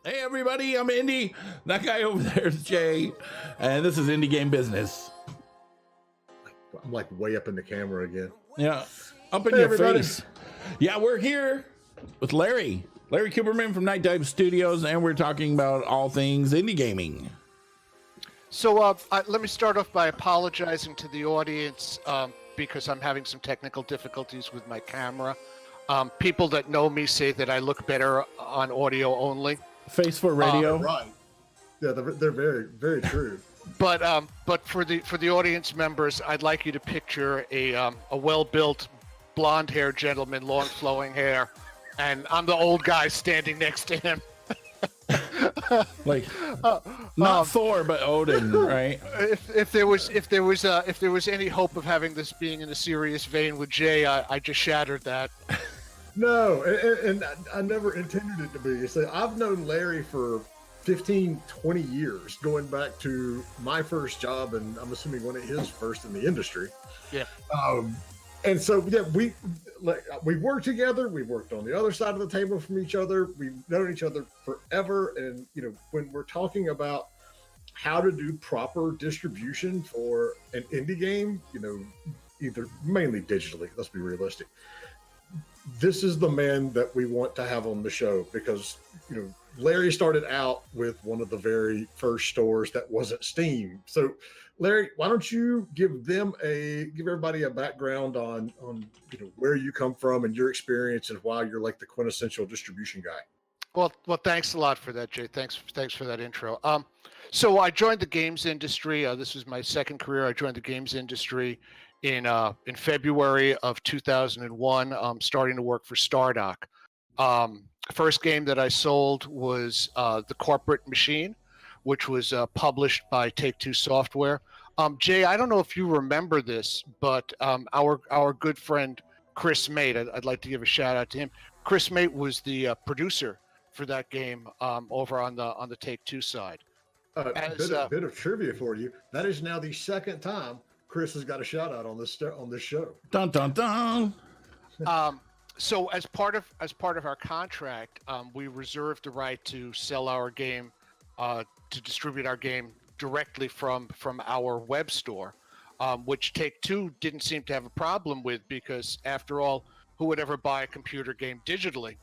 Hey everybody, I'm Indy. That guy over there is Jay, and this is Indie Game Business. I'm like way up in the camera again. Yeah, up in Hey, your everybody. face. Yeah, we're here with Larry Kuperman from Nightdive Studios, and we're talking about all things indie gaming. So let me start off by apologizing to the audience because I'm having some technical difficulties with my camera. People that know me say that I look better on audio only. Face for radio. Right. Yeah, they're very, very true. But for the audience members, I'd like you to picture a well-built, blonde-haired gentleman, long flowing hair, and I'm the old guy standing next to him. Like not Thor, but Odin, right? If there was any hope of having this being in a serious vein with Jay, I just shattered that. No, and I never intended it to be. So I've known Larry for 15, 20 years, going back to my first job, and I'm assuming one of his first in the industry. Yeah. And so, yeah, we worked together. We worked on the other side of the table from each other. We've known each other forever. And, when we're talking about how to do proper distribution for an indie game, either mainly digitally, let's be realistic. This is the man that we want to have on the show because, Larry started out with one of the very first stores that wasn't Steam. So, Larry, why don't you give everybody a background on where you come from and your experience and why you're like the quintessential distribution guy. Well, thanks a lot for that, Jay. Thanks for that intro. So I joined the games industry. This was my second career. I joined the games industry in February of 2001, starting to work for Stardock. First game that I sold was The Corporate Machine, which was published by Take-Two Software. Jay, I don't know if you remember this, but our good friend Chris Mate, I'd like to give a shout out to him. Chris Mate was the producer for that game over on the Take-Two side. A bit of trivia for you. That is now the second time Chris has got a shout out on this show. Dun dun dun. So as part of our contract, we reserved the right to sell our game, to distribute our game directly from our web store, which Take-Two didn't seem to have a problem with because, after all, who would ever buy a computer game digitally?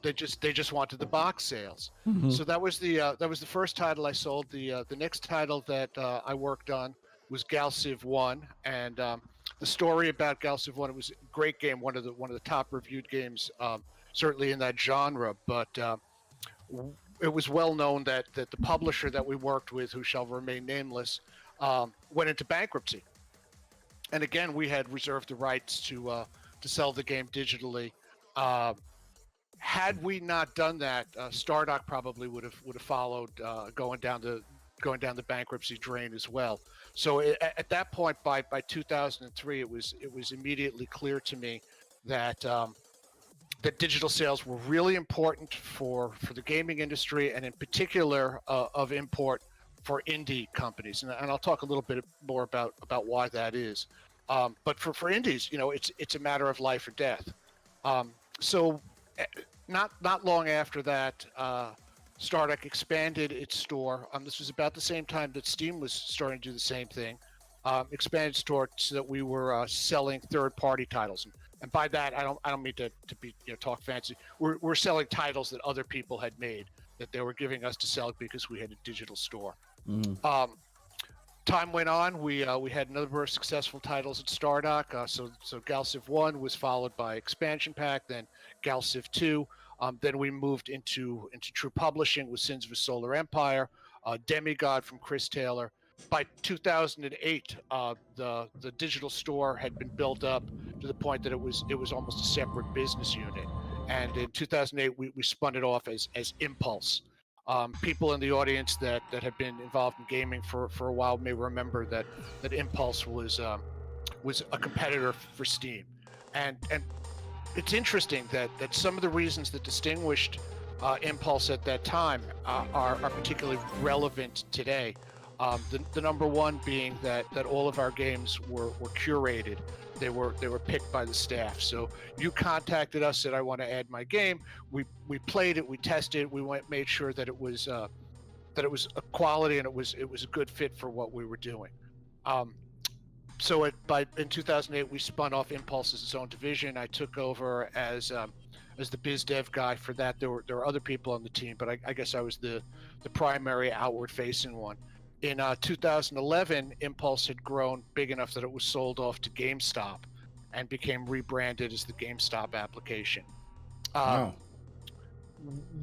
They just wanted the box sales. Mm-hmm. So that was the first title I sold. The next title that I worked on was Gal Civ 1, and the story about Gal Civ 1, it was a great game, one of the top reviewed games, certainly in that genre. But it was well known that the publisher that we worked with, who shall remain nameless, went into bankruptcy. And again, we had reserved the rights to sell the game digitally. Had we not done that, Stardock probably would have followed, going down the bankruptcy drain as well. So at that point, by 2003, it was immediately clear to me that that digital sales were really important for the gaming industry, and in particular of import for indie companies. And I'll talk a little bit more about why that is. But for indies, it's a matter of life or death. So not long after that, Stardock expanded its store. This was about the same time that Steam was starting to do the same thing. Expanded store so that we were selling third-party titles, and by that I don't mean to be talk fancy. We're selling titles that other people had made that they were giving us to sell because we had a digital store. Mm. Time went on. We had a number of successful titles at Stardock. So Gal Civ 1 was followed by Expansion Pack, then Gal Civ 2. Then we moved into true publishing with Sins of a Solar Empire, Demigod from Chris Taylor. By 2008, the digital store had been built up to the point that it was almost a separate business unit. And in 2008, we spun it off as Impulse. People in the audience that have been involved in gaming for a while may remember that Impulse was a competitor for Steam, and it's interesting that some of the reasons that distinguished Impulse at that time are particularly relevant today. The number one being that all of our games were curated. They were picked by the staff. So you contacted us, said I want to add my game. We played it, we tested it, we made sure that it was a quality and it was a good fit for what we were doing. So in 2008, we spun off Impulse as its own division. I took over as the biz dev guy for that. There were other people on the team, but I guess I was the primary outward facing one. In 2011, Impulse had grown big enough that it was sold off to GameStop and became rebranded as the GameStop application. Wow.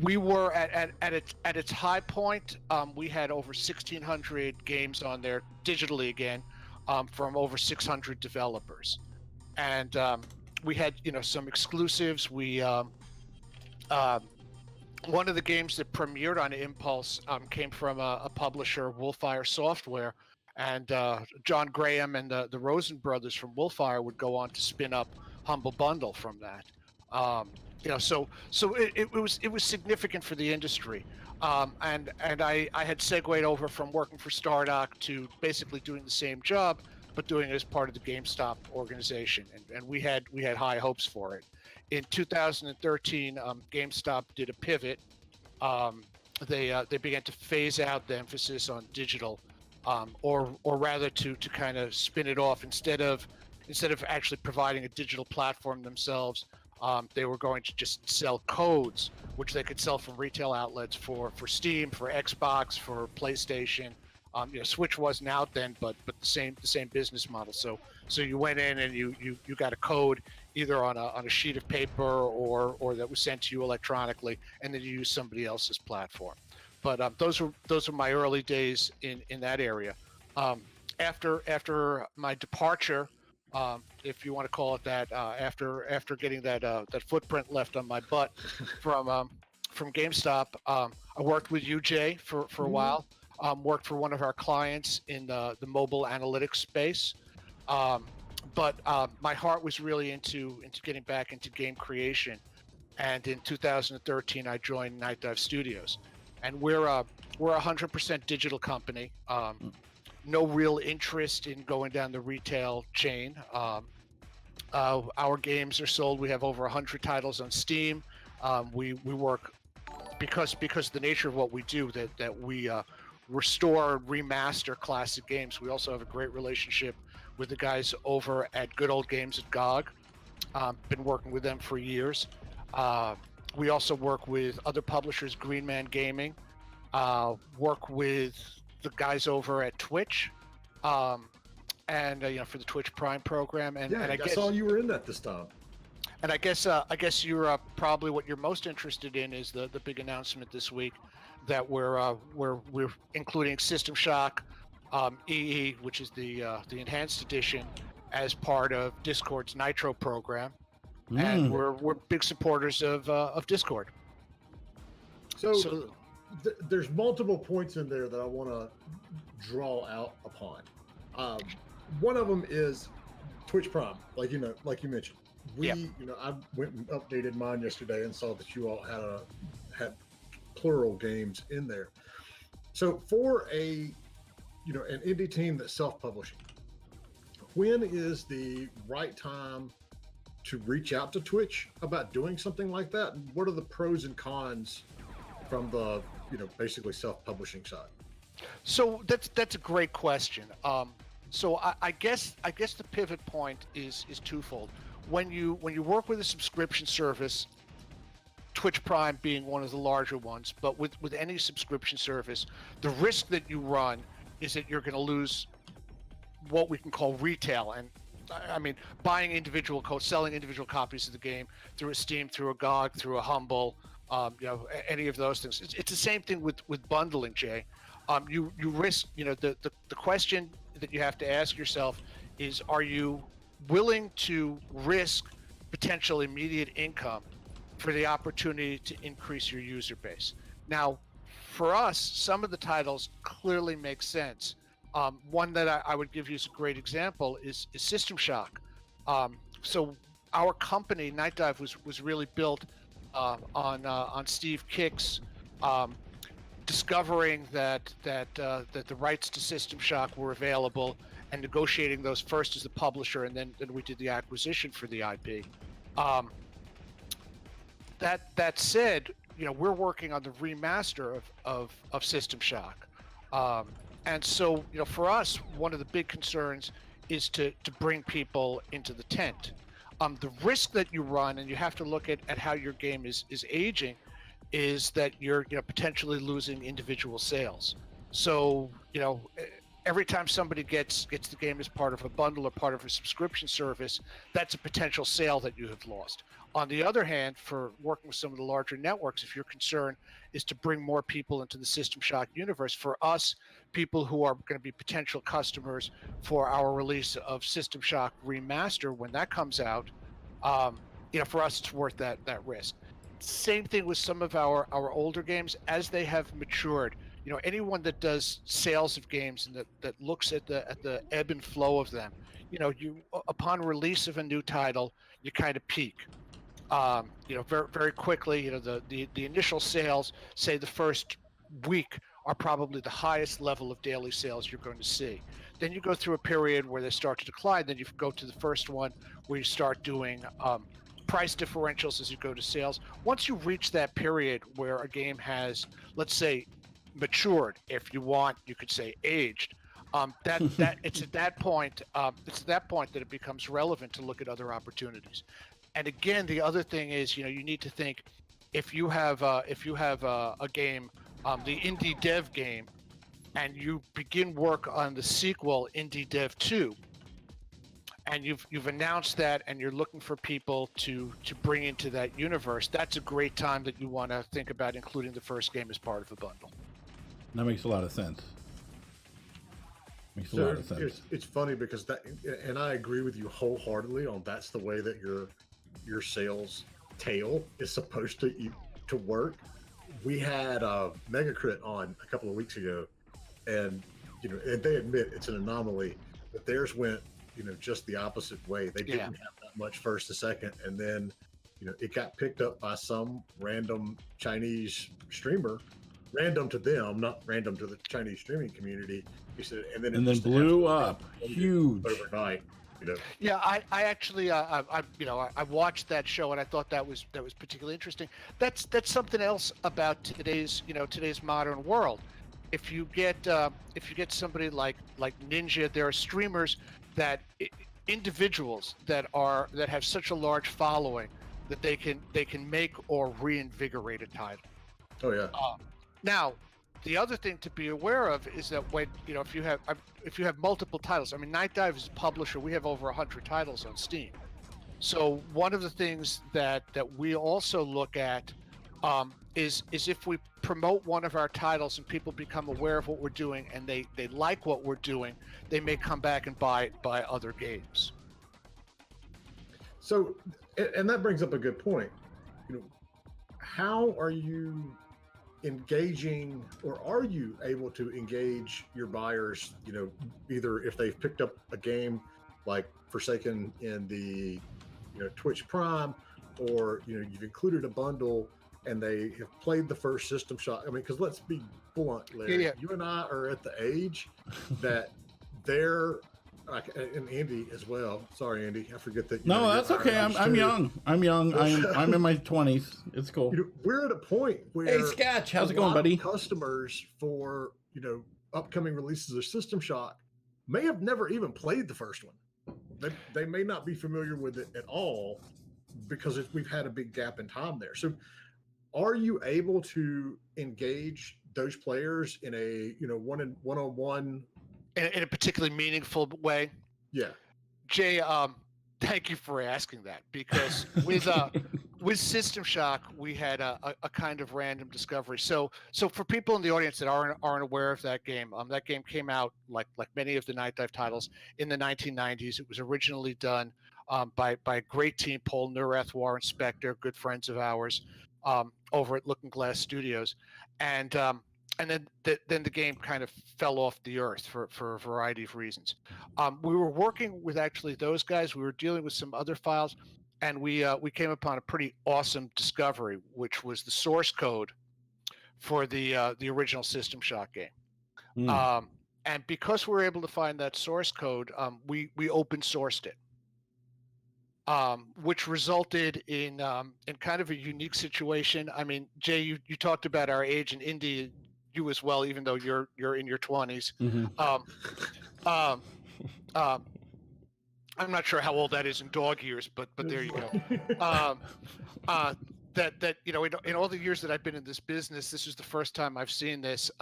We were at its high point. We had over 1,600 games on there digitally again, from over 600 developers, and we had some exclusives. We one of the games that premiered on Impulse came from a publisher, Wolfire Software, and John Graham and the Rosen brothers from Wolfire would go on to spin up Humble Bundle from that. So it was significant for the industry, and I had segued over from working for Stardock to basically doing the same job, but doing it as part of the GameStop organization, and we had high hopes for it. In 2013, GameStop did a pivot. They began to phase out the emphasis on digital, or rather to kind of spin it off instead of actually providing a digital platform themselves. They were going to just sell codes, which they could sell from retail outlets for Steam, for Xbox, for PlayStation. Switch wasn't out then, but the same business model. So you went in and you got a code either on a sheet of paper or that was sent to you electronically, and then you use somebody else's platform. But those were my early days in that area. After my departure, if you want to call it that, after getting that footprint left on my butt from GameStop, I worked with you, Jay, for a while. Worked for one of our clients in the mobile analytics space. But my heart was really into getting back into game creation. And in 2013, I joined Nightdive Studios. And we're a 100% digital company. No real interest in going down the retail chain. Our games are sold. We have over 100 titles on Steam. We work because of the nature of what we do, that we restore and remaster classic games. We also have a great relationship with the guys over at Good Old Games at GOG. Been working with them for years. We also work with other publishers, Green Man Gaming. Work with the guys over at Twitch, and for the Twitch Prime program. And I saw you were in that this time. And I guess you're probably what you're most interested in is the big announcement this week that we're including System Shock EE, which is the enhanced edition, as part of Discord's Nitro program, and we're big supporters of Discord. So there's multiple points in there that I want to draw out upon. One of them is Twitch Prime, like you mentioned. I went and updated mine yesterday and saw that you all had plural games in there. So for an indie team that's self-publishing, when is the right time to reach out to Twitch about doing something like that? And what are the pros and cons from the basically self-publishing side? So that's a great question. So I guess the pivot point is twofold. When you work with a subscription service, Twitch Prime being one of the larger ones, but with any subscription service, the risk that you run is that you're going to lose what we can call retail. And I mean, buying individual codes, selling individual copies of the game through a Steam, through a GOG, through a Humble, any of those things. It's the same thing with bundling, Jay. You risk, the question that you have to ask yourself is, are you willing to risk potential immediate income for the opportunity to increase your user base? Now, for us, some of the titles clearly make sense. One that I would give you as a great example is System Shock. So our company, Nightdive, was really built on Steve Kick's discovering that the rights to System Shock were available, and negotiating those first as the publisher, and then we did the acquisition for the IP. That said, we're working on the remaster of System Shock, and so for us, one of the big concerns is to bring people into the tent. The risk that you run, and you have to look at how your game is aging, is that you're potentially losing individual sales. So every time somebody gets the game as part of a bundle or part of a subscription service, that's a potential sale that you have lost. On the other hand, for working with some of the larger networks, if your concern is to bring more people into the System Shock universe, for us, people who are going to be potential customers for our release of System Shock Remaster when that comes out, for us, it's worth that risk. Same thing with some of our older games as they have matured. Anyone that does sales of games and that looks at the ebb and flow of them, you upon release of a new title, you kind of peak. Very, very quickly, the initial sales, say the first week, are probably the highest level of daily sales you're going to see. Then you go through a period where they start to decline. Then you go to the first one where you start doing price differentials as you go to sales. Once you reach that period where a game has, let's say, matured, if you want, you could say aged, it's at that point that it becomes relevant to look at other opportunities. And again, the other thing is, you need to think, if you have a game, the Indie Dev game, and you begin work on the sequel, Indie Dev 2, and you've announced that, and you're looking for people to bring into that universe, that's a great time that you want to think about including the first game as part of a bundle. That makes a lot of sense. Makes a lot of sense. It's funny because and I agree with you wholeheartedly on that's the way that your sales tail is supposed to work. We had Megacrit on a couple of weeks ago, and and they admit it's an anomaly, but theirs went just the opposite way. They didn't have that much first to second, and then it got picked up by some random Chinese streamer, random to them, not random to the Chinese streaming community. He said, and then blew up huge overnight. Yeah, I actually I watched that show, and I thought that was particularly interesting. That's something else about today's modern world. If you get somebody like Ninja, there are streamers that individuals that have such a large following that they can make or reinvigorate a title. Oh yeah. Now, the other thing to be aware of is that when if you have multiple titles, I mean, Nightdive is a publisher. We have over 100 titles on Steam. So one of the things that we also look at is if we promote one of our titles and people become aware of what we're doing and they like what we're doing, they may come back and buy other games. So, and that brings up a good point. How are you engaging, or are you able to engage your buyers, either if they've picked up a game like Forsaken in the Twitch Prime, or you've included a bundle and they have played the first System Shock? I mean, because let's be blunt, Larry, you and I are at the age that they're and Andy as well. Sorry, Andy, I forget that. No, that's okay. I'm young. I'm in my 20s. It's cool. We're at a point where hey, Sketch, how's it going, buddy? Customers for upcoming releases of System Shock may have never even played the first one. They may not be familiar with it at all because we've had a big gap in time there. So, are you able to engage those players in a one-on-one? In a particularly meaningful way? Yeah. Jay, thank you for asking that, because with System Shock, we had a kind of random discovery. So for people in the audience that aren't aware of that game came out like many of the Nightdive titles in the 1990s. It was originally done by a great team, Paul Neurath, Warren Spector, good friends of ours, over at Looking Glass Studios, and then the game kind of fell off the earth for a variety of reasons. We were working with actually those guys. We were dealing with some other files, and we came upon a pretty awesome discovery, which was the source code for the original System Shock game. And because we were able to find that source code, we open sourced it, which resulted in kind of a unique situation. I mean, Jay, you talked about our age in India, you as well, even though you're in your 20s. Um, um, um, I'm not sure how old that is in dog years, but there you go. That in all the years that I've been in this business, this is the first time I've seen this.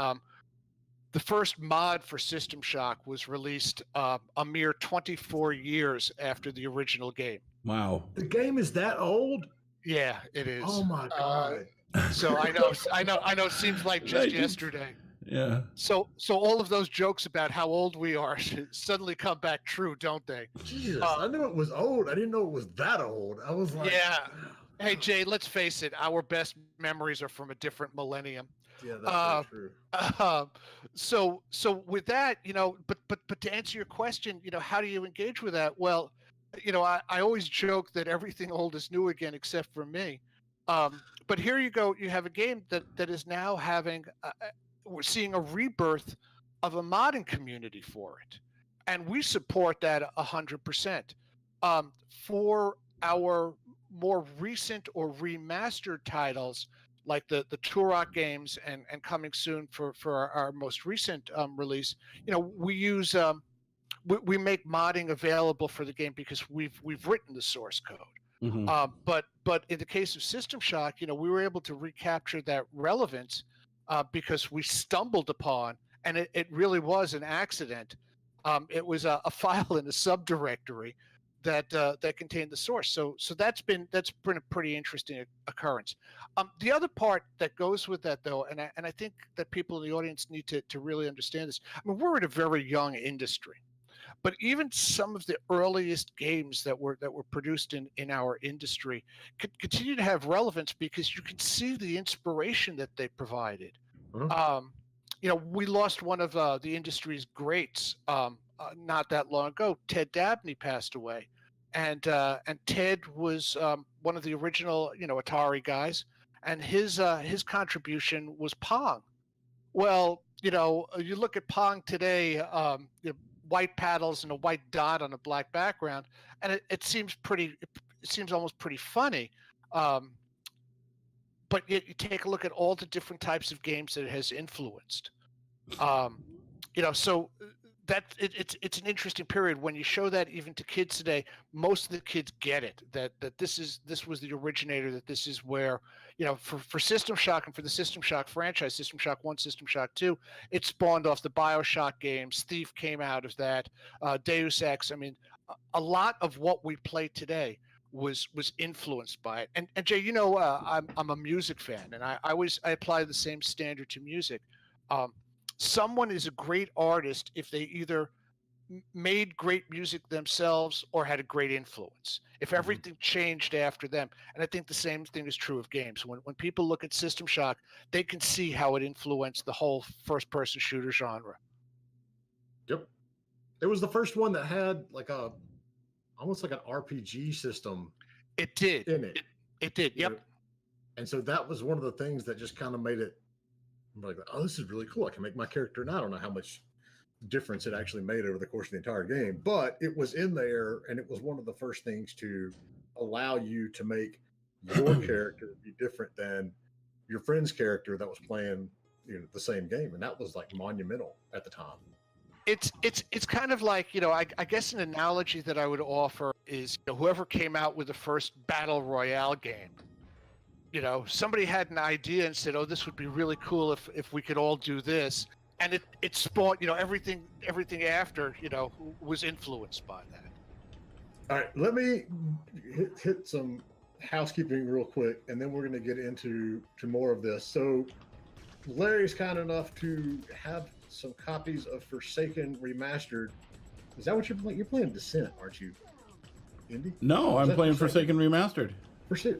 The first mod for System Shock was released a mere 24 years after the original game. Wow. The game is that old? Yeah, it is. Oh my god. So I know. It seems like just yesterday. Yeah. So all of those jokes about how old we are suddenly come back true, don't they? Jesus, I knew it was old. I didn't know it was that old. I was like, yeah. Hey Jay, let's face it. Our best memories are from a different millennium. Yeah, that's very true. So with that, but to answer your question, how do you engage with that? Well, I always joke that everything old is new again, except for me. But here you go. You have a game that is now having, we're seeing a rebirth of a modding community for it, and we support that 100%. For our more recent or remastered titles, like the Turok games and coming soon for our most recent release, we use we make modding available for the game because we've written the source code. Mm-hmm. But in the case of System Shock, we were able to recapture that relevance because we stumbled upon, and it really was an accident. It was a file in a subdirectory that contained the source. So that's been a pretty interesting occurrence. The other part that goes with that, though, and I think that people in the audience need to really understand this. I mean, we're in a very young industry, but even some of the earliest games that were produced in our industry continue to have relevance because you can see the inspiration that they provided. We lost one of the industry's greats not that long ago. Ted Dabney passed away, and Ted was one of the original Atari guys, and his contribution was Pong. Well, you look at Pong today, white paddles and a white dot on a black background, and it seems almost pretty funny. But you take a look at all the different types of games that it has influenced. So that it's an interesting period when you show that even to kids today. Most of the kids get it that this was the originator, that this is where for System Shock and for the System Shock franchise, System Shock 1, System Shock 2, it spawned off the BioShock games. Thief came out of that, Deus Ex. I mean, a lot of what we play today was influenced by it. And Jay, I'm a music fan, and I apply the same standard to music. Someone is a great artist if they either made great music themselves or had a great influence. If everything changed after them. And I think the same thing is true of games. When people look at System Shock, they can see how it influenced the whole first-person shooter genre. Yep. It was the first one that had almost like an RPG system. It did. In it. It did. Yep. And so that was one of the things that just kind of made it like, oh, this is really cool. I can make my character, and I don't know how much difference it actually made over the course of the entire game, but it was in there, and it was one of the first things to allow you to make your character be different than your friend's character that was playing the same game, and that was like monumental at the time. It's kind of like, I guess an analogy that I would offer is whoever came out with the first battle royale game. Somebody had an idea and said, oh, this would be really cool if we could all do this. And it spawned, everything after, was influenced by that. All right, let me hit some housekeeping real quick, and then we're going to get into more of this. So Larry's kind enough to have some copies of Forsaken Remastered. Is that what you're playing? You're playing Descent, aren't you, Indy? No, I'm playing Forsaken Remastered.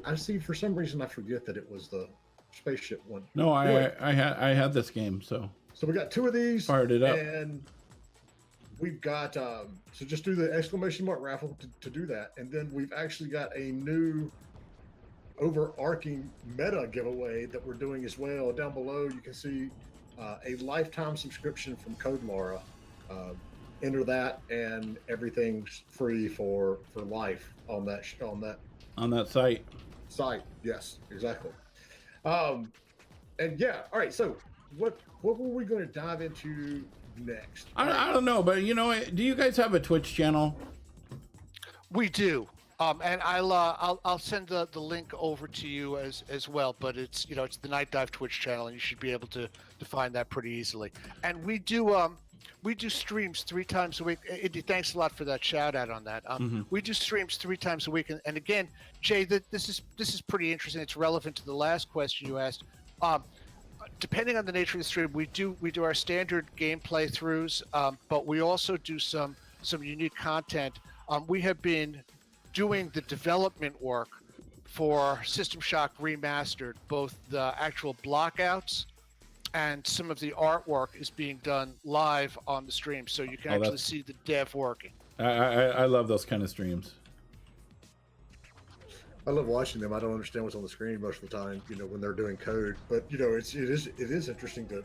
I see. For some reason, I forget that it was the spaceship one. No, anyway, I had this game, so we got two of these. Fired it up, and we've got so just do the exclamation mark raffle to do that, and then we've actually got a new overarching meta giveaway that we're doing as well. Down below, you can see a lifetime subscription from Code Lara Enter that, and everything's free for life on that site. site. Yes, exactly. Um, and yeah, all right. So what were we going to dive into next? I don't know, but do you guys have a Twitch channel? We do. And I'll send the link over to you as well. But it's it's the Nightdive Twitch channel, and you should be able to find that pretty easily. And we do streams 3 times a week. Indy, thanks a lot for that shout out on that. We do streams 3 times a week, and again, Jay, this is pretty interesting. It's relevant to the last question you asked. Depending on the nature of the stream, we do our standard game playthroughs, but we also do some unique content. We have been doing the development work for System Shock Remastered, both the actual blockouts and some of the artwork is being done live on the stream, so you can actually see the dev working. I love those kind of streams. I love watching them. I don't understand what's on the screen most of the time, when they're doing code. But it is interesting to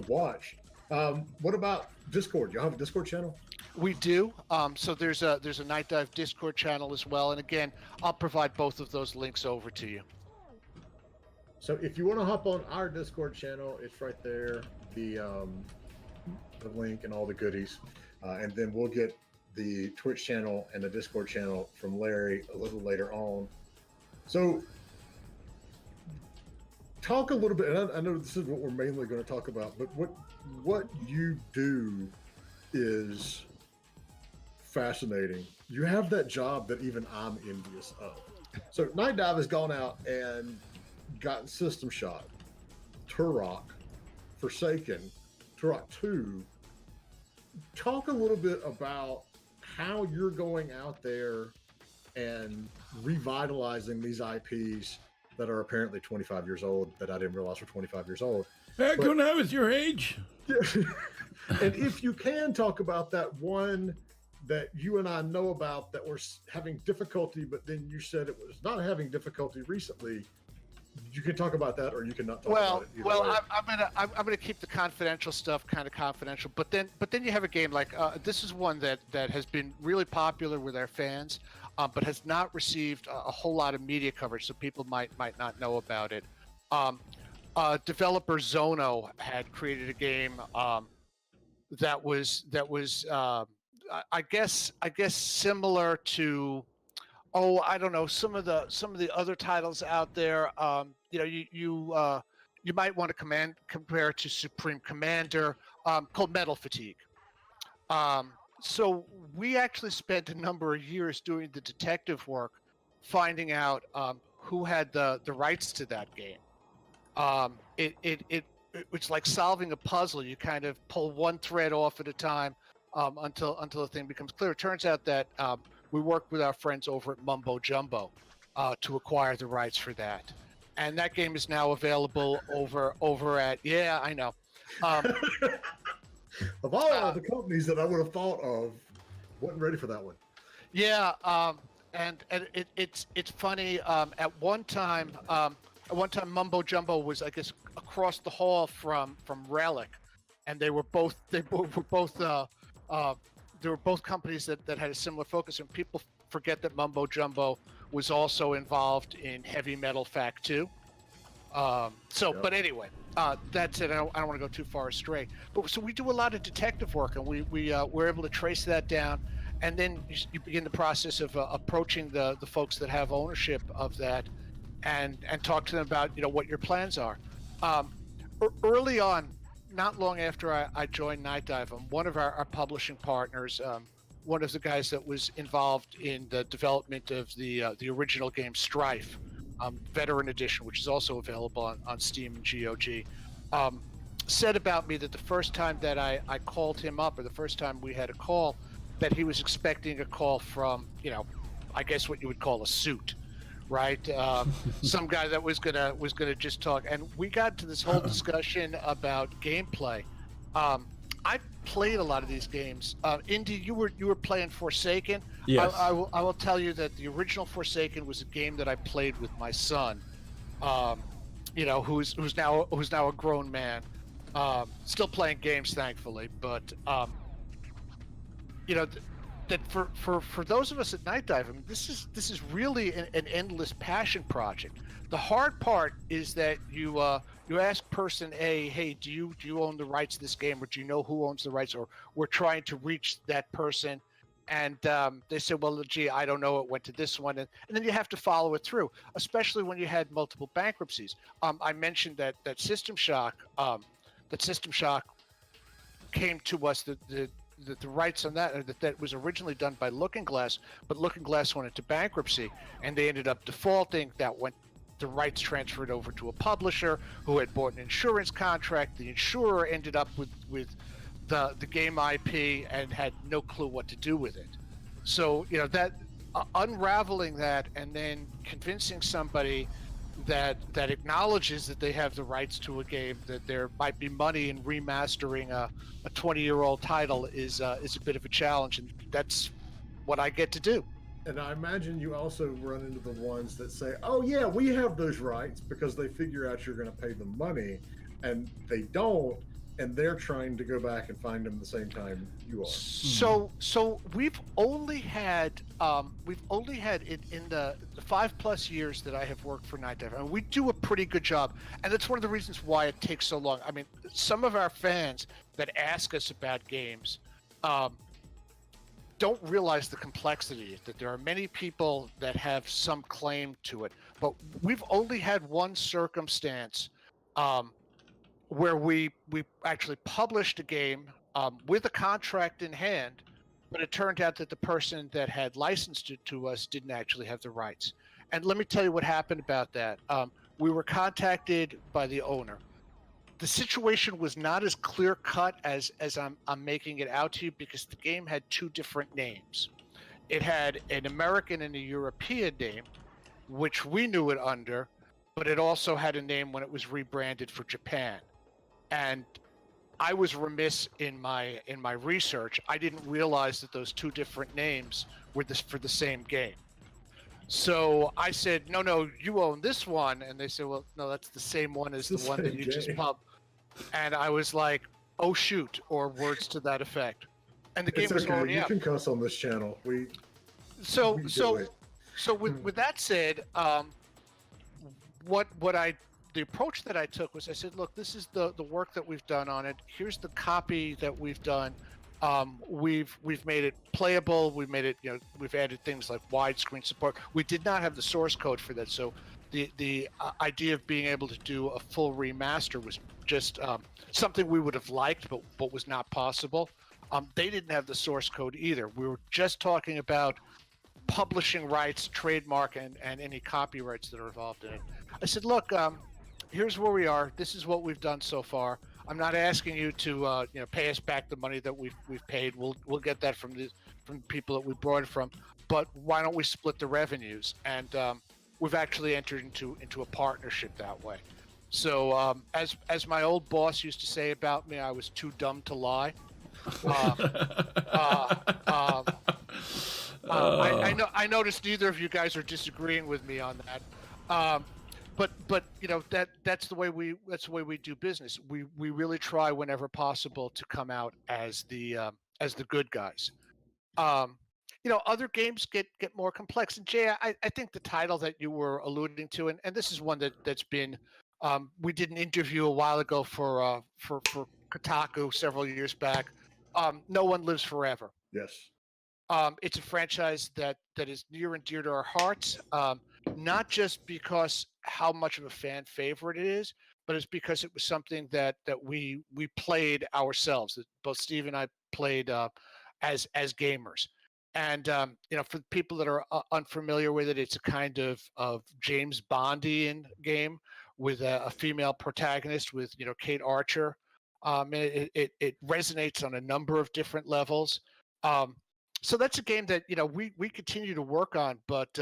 watch. What about Discord? You have a Discord channel? We do. So there's a Nightdive Discord channel as well, and again, I'll provide both of those links over to you. So if you want to hop on our Discord channel, it's right there, the link and all the goodies, and then we'll get the Twitch channel and the Discord channel from Larry a little later on. So talk a little bit, and I know this is what we're mainly going to talk about, but what you do is fascinating. You have that job that even I'm envious of. So Nightdive has gone out and gotten System Shock, Turok, Forsaken, Turok 2. Talk a little bit about how you're going out there and revitalizing these IPs that are apparently 25 years old that I didn't realize were 25 years old. Back when I was your age. Yeah. And if you can talk about that one that you and I know about that was having difficulty, but then you said it was not having difficulty recently, you can talk about that, or you cannot talk about it. Well, I'm gonna keep the confidential stuff kind of confidential. But then you have a game like this is one that has been really popular with our fans, but has not received a whole lot of media coverage, so people might not know about it. Developer Zono had created a game that was I guess similar to. Oh, I don't know. Some of the other titles out there, you might want to compare it to Supreme Commander, called Metal Fatigue. So we actually spent a number of years doing the detective work, finding out who had the rights to that game. It's like solving a puzzle. You kind of pull one thread off at a time until the thing becomes clear. It turns out that we worked with our friends over at Mumbo Jumbo to acquire the rights for that, and that game is now available over at I know. Of all the companies that I would have thought of, wasn't ready for that one. Yeah, and it's funny. At one time, Mumbo Jumbo was, I guess, across the hall from Relic, and they were both companies that had a similar focus, and people forget that Mumbo Jumbo was also involved in Heavy Metal Fact 2. But anyway, that's it. I don't want to go too far astray. But so we do a lot of detective work, and we're able to trace that down, and then you begin the process of approaching the folks that have ownership of that, and talk to them about what your plans are. Early on, not long after I joined Nightdive, one of our publishing partners, one of the guys that was involved in the development of the original game Strife, Veteran Edition, which is also available on Steam and GOG, said about me that the first time that I called him up, or the first time we had a call, that he was expecting a call from, I guess what you would call a suit. Right, some guy that was gonna just talk, and we got to this whole discussion about gameplay. I played a lot of these games. Indy, you were playing Forsaken. Yes. I will tell you that the original Forsaken was a game that I played with my son. Who's now a grown man, still playing games, thankfully. But that for those of us at Nightdive, I mean, this is really an endless passion project. The hard part is that you ask person A, hey, do you own the rights to this game, or do you know who owns the rights, or we're trying to reach that person, and they said, well, gee, I don't know, it went to this one, and then you have to follow it through, especially when you had multiple bankruptcies. I mentioned that System Shock came to us, the rights on that was originally done by Looking Glass, but Looking Glass went into bankruptcy, and they ended up defaulting. The rights transferred over to a publisher who had bought an insurance contract. The insurer ended up with the game IP and had no clue what to do with it. So that unraveling that and then convincing somebody that acknowledges that they have the rights to a game, that there might be money in remastering a 20-year-old title is a bit of a challenge, and that's what I get to do. And I imagine you also run into the ones that say, oh yeah, we have those rights, because they figure out you're going to pay them money, and they don't, and they're trying to go back and find them the same time you are. So we've only had in the 5+ years that I have worked for Nightdive, and we do a pretty good job, and that's one of the reasons why it takes so long. I mean, some of our fans that ask us about games don't realize the complexity, that there are many people that have some claim to it, but we've only had one circumstance where we actually published a game with a contract in hand, but it turned out that the person that had licensed it to us didn't actually have the rights. And let me tell you what happened about that. We were contacted by the owner. The situation was not as clear cut as I'm making it out to you, because the game had two different names. It had an American and a European name, which we knew it under, but it also had a name when it was rebranded for Japan. And I was remiss in my research. I didn't realize that those two different names were for the same game. So I said, no, you own this one. And they said, well, no, that's the same one as the one that you just pub. And I was like, oh, shoot, or words to that effect. And the game was already out. You can cuss on this channel. So with that said, the approach that I took was, I said, look, this is the work that we've done on it. Here's the copy that we've done. We've made it playable. We've made it, we've added things like widescreen support. We did not have the source code for that. So the idea of being able to do a full remaster was just something we would have liked, but was not possible. They didn't have the source code either. We were just talking about publishing rights, trademark, and any copyrights that are involved in it. I said, look, here's where we are. This is what we've done so far. I'm not asking you to pay us back the money that we've paid. We'll get that from the people that we brought it from. But why don't we split the revenues? And we've actually entered into a partnership that way. So as my old boss used to say about me, I was too dumb to lie. I noticed neither of you guys are disagreeing with me on that. But that's the way we do business. We really try whenever possible to come out as the good guys. Other games get more complex. And Jay, I think the title that you were alluding to, and this is one that's been we did an interview a while ago for Kotaku several years back. No One Lives Forever. Yes. It's a franchise that is near and dear to our hearts, not just because how much of a fan favorite it is, but it's because it was something that we played ourselves. That both Steve and I played as gamers. And for the people that are unfamiliar with it, it's a kind of James Bondian game with a female protagonist with Kate Archer. It resonates on a number of different levels. So that's a game that we continue to work on, but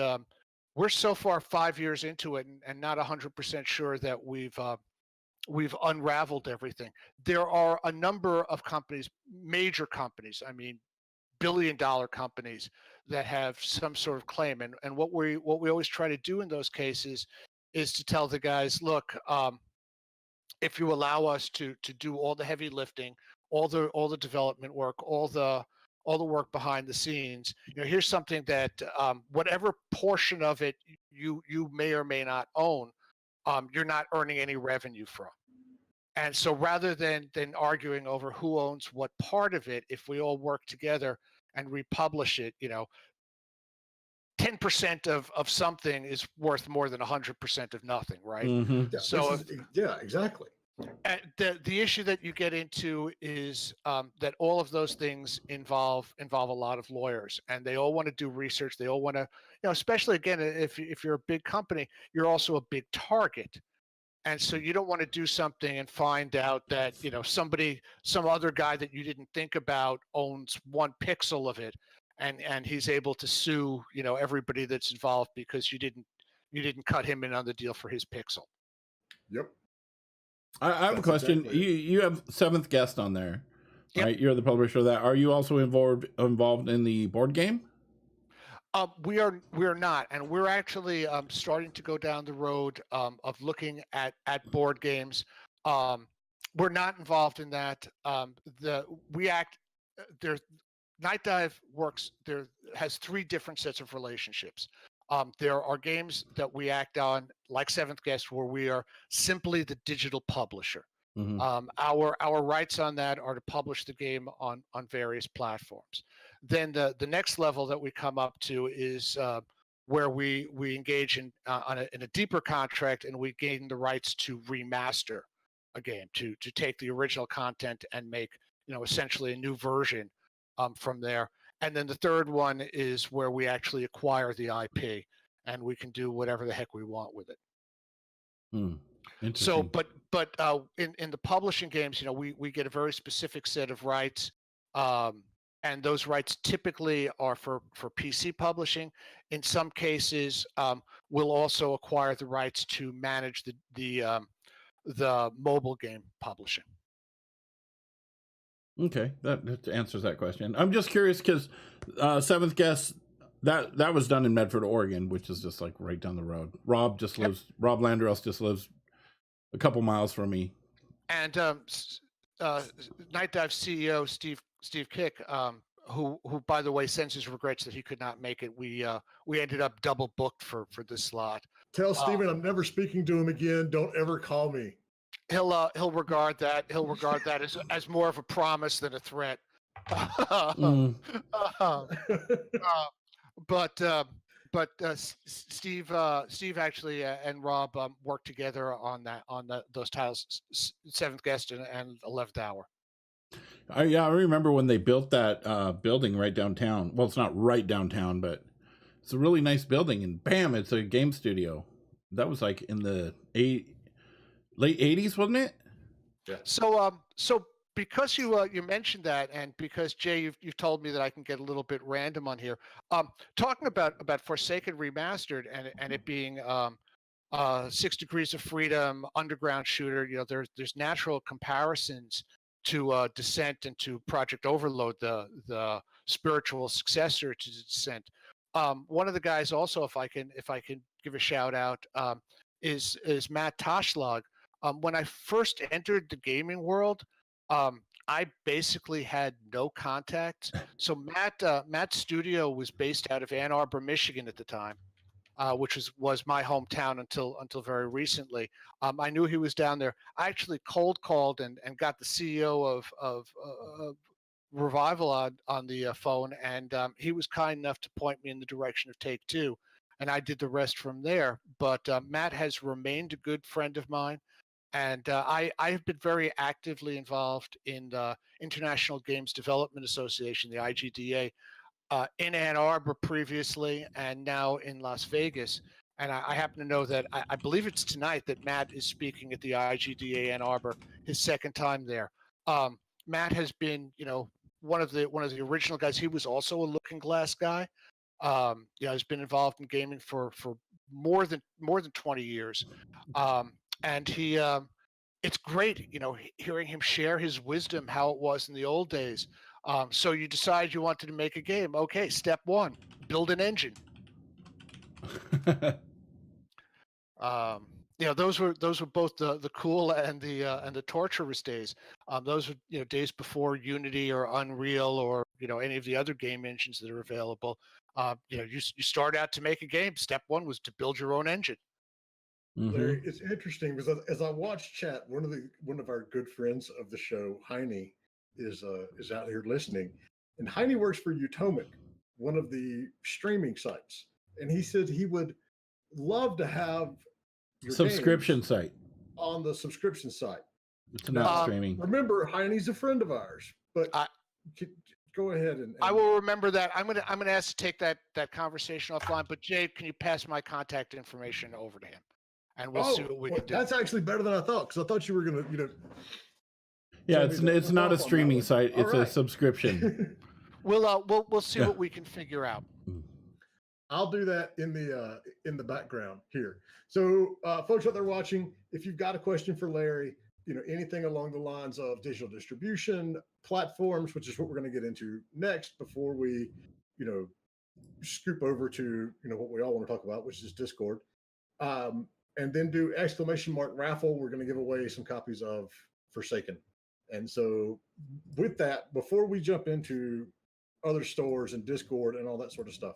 we're so far 5 years into it and not 100% sure that we've unraveled everything. There are a number of companies, major companies, I mean, billion-dollar companies that have some sort of claim. And what we always try to do in those cases is to tell the guys, look, if you allow us to do all the heavy lifting, all the development work, all the behind the scenes. Here's something that whatever portion of it you may or may not own, you're not earning any revenue from. And so rather than arguing over who owns what part of it, if we all work together and republish it, 10% of something is worth more than 100% of nothing, right? Mm-hmm. Yeah, So exactly. the issue that you get into is that all of those things involve a lot of lawyers, and they all want to do research. They all want to, especially again, if you're a big company, you're also a big target. And so you don't want to do something and find out that, some other guy that you didn't think about owns 1 pixel of it, and he's able to sue, everybody that's involved because you didn't cut him in on the deal for his pixel. Yep. I have a question. Exactly. You have Seventh Guest on there, Yep. right? You're the publisher of that. Are you also involved in the board game? We are not, and we're actually starting to go down the road of looking at board games. We're not involved in that. Nightdive works. There has 3 different sets of relationships. There are games that we act on, like Seventh Guest, where we are simply the digital publisher. Mm-hmm. Our rights on that are to publish the game on various platforms. Then the next level that we come up to is where we engage in a deeper contract, and we gain the rights to remaster a game, to take the original content and make essentially a new version from there. And then the third one is where we actually acquire the IP, and we can do whatever the heck we want with it. So, but in the publishing games, we get a very specific set of rights, and those rights typically are for PC publishing. In some cases, we'll also acquire the rights to manage the mobile game publishing. Okay, that answers that question. I'm just curious because Seventh Guest, that was done in Medford, Oregon, which is just like right down the road. Rob Landeros just lives a couple miles from me. And Nightdive CEO Steve Kick, who by the way sends his regrets that he could not make it. We ended up double booked for this slot. Tell Steven I'm never speaking to him again. Don't ever call me. He'll regard that as more of a promise than a threat. But Steve actually and Rob worked together on those titles, Seventh Guest and 11th Hour. I remember when they built that building right downtown. Well, it's not right downtown, but it's a really nice building. And bam, it's a game studio. That was like in the late 80s, wasn't it? Yeah. So because you mentioned that, and because Jay, you've told me that I can get a little bit random on here. Talking about Forsaken Remastered and it being 6 Degrees of Freedom, underground shooter. There's natural comparisons to Descent and to Project Overload, the spiritual successor to Descent. One of the guys also, if I can give a shout out, is Matt Toshlag. When I first entered the gaming world, I basically had no contact. So Matt's studio was based out of Ann Arbor, Michigan at the time, which was my hometown until very recently. I knew he was down there. I actually cold called and got the CEO of Revival on the phone, and he was kind enough to point me in the direction of Take Two, and I did the rest from there. But Matt has remained a good friend of mine. And I have been very actively involved in the International Games Development Association, the IGDA, in Ann Arbor previously, and now in Las Vegas. And I happen to know that I believe it's tonight that Matt is speaking at the IGDA Ann Arbor, his second time there. Matt has been, one of the original guys. He was also a Looking Glass guy. He's been involved in gaming for more than 20 years. And he, it's great, hearing him share his wisdom, how it was in the old days. So you decide you wanted to make a game. Okay, step 1, build an engine. Those were both the cool and the torturous days. Those were days before Unity or Unreal or any of the other game engines that are available. You start out to make a game. Step one was to build your own engine. Larry, it's interesting because as I watch chat, one of our good friends of the show, Heine, is out here listening, and Heine works for Utomic, one of the streaming sites, and he said he would love to have your subscription site on the subscription site. It's not streaming. Remember, Heine's a friend of ours, but go ahead and I will remember that. I'm gonna ask to take that conversation offline. But Jay, can you pass my contact information over to him, and we'll see what we can do. That's actually better than I thought, because I thought you were gonna, Yeah, it's not a streaming site. It's a subscription. We'll see what we can figure out. I'll do that in the background here. So, folks out there watching, if you've got a question for Larry, anything along the lines of digital distribution platforms, which is what we're going to get into next before we, scoop over to, what we all want to talk about, which is Discord. And then do ! raffle. We're going to give away some copies of Forsaken. And so with that, before we jump into other stores and Discord and all that sort of stuff,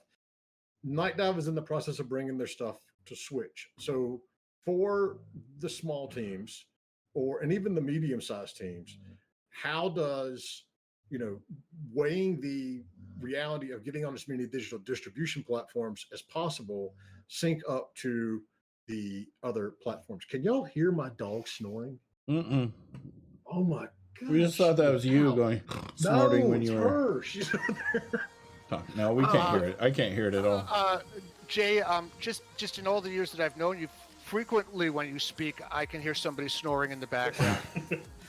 Nightdive is in the process of bringing their stuff to Switch. So for the small teams and even the medium-sized teams, how does, weighing the reality of getting on as many digital distribution platforms as possible sync up to the other platforms? Can y'all hear my dog snoring? Mm-mm. Oh my God. We just thought that was you going snorting when you were. Her. She's over there. No, we can't hear it. I can't hear it at all. Jay, just in all the years that I've known you, frequently when you speak, I can hear somebody snoring in the background.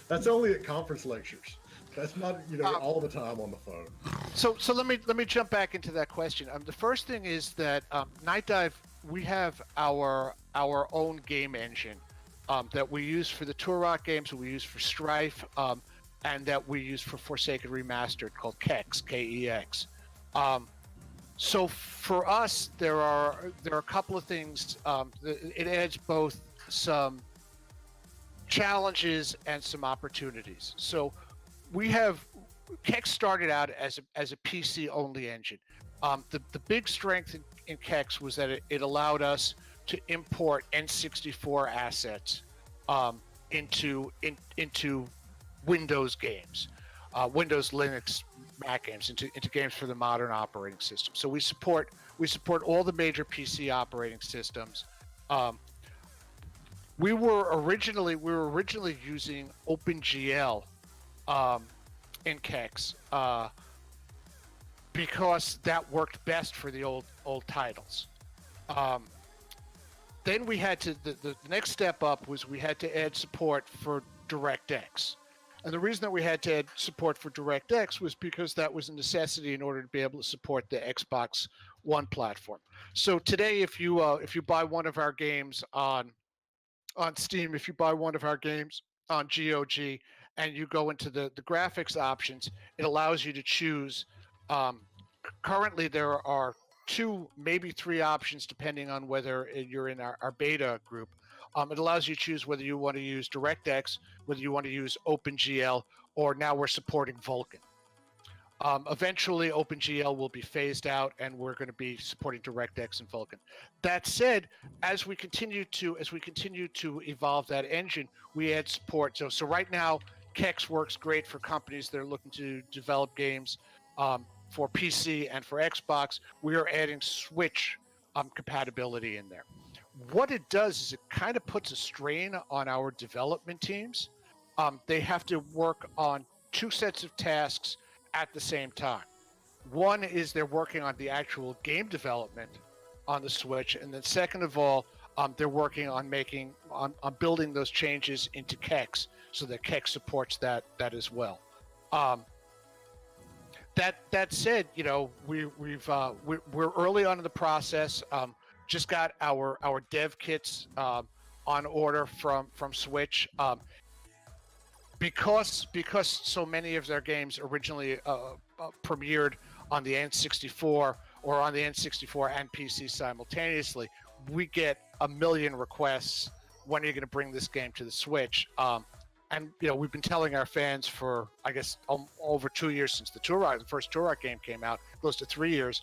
That's only at conference lectures. That's not, all the time on the phone. So let me jump back into that question. The first thing is that Nightdive, we have our own game engine that we use for the Turok games, that we use for Strife, and that we use for Forsaken Remastered, called KEX, K-E-X. So for us, there are a couple of things. It adds both some challenges and some opportunities. So we have KEX started out as a PC only engine. The big strength in KEX was that it allowed us to import N64 assets into Windows games, Windows, Linux, Mac games, into games for the modern operating system. So we support all the major PC operating systems. We were originally using OpenGL in KEX because that worked best for the old titles. Then we had to the next step up was we had to add support for DirectX. And the reason that we had to add support for DirectX was because that was a necessity in order to be able to support the Xbox One platform. So today, if you buy one of our games on Steam, if you buy one of our games on GOG, and you go into the graphics options, it allows you to choose. Currently, there are 2, maybe 3 options, depending on whether you're in our beta group. It allows you to choose whether you want to use DirectX, whether you want to use OpenGL, or now we're supporting Vulkan. Eventually, OpenGL will be phased out, and we're going to be supporting DirectX and Vulkan. That said, as we continue to evolve that engine, we add support. So right now, KEX works great for companies that are looking to develop games for PC and for Xbox. We are adding Switch compatibility in there. What it does is it kind of puts a strain on our development teams. They have to work on 2 sets of tasks at the same time. One is they're working on the actual game development on the Switch, and then second of all, they're working on on building those changes into KEX so that KEX supports that as well. That said, we're early on in the process. Just got our dev kits on order from Switch. Because so many of their games originally premiered on the N64 or on the N64 and PC simultaneously, we get a million requests. When are you going to bring this game to the Switch? and we've been telling our fans for, I guess, over 2 years since the first Turok game came out, close to 3 years.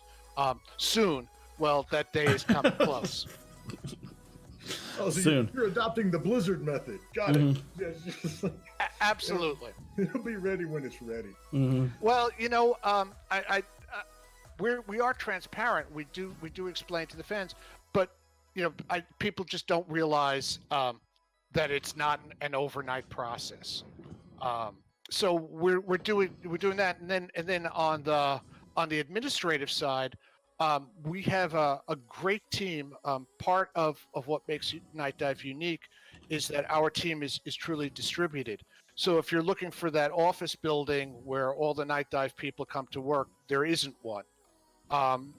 Soon, well, that day is coming close. Oh, so Soon. You're adopting the Blizzard method. Got it. Yes. Absolutely. It'll be ready when it's ready. Well, we are transparent. We do explain to the fans, but people just don't realize that it's not an overnight process. So we're doing that, and then on the administrative side, we have a great team. Part of what makes Nightdive unique is that our team is truly distributed. So if you're looking for that office building where all the Nightdive people come to work, there isn't one.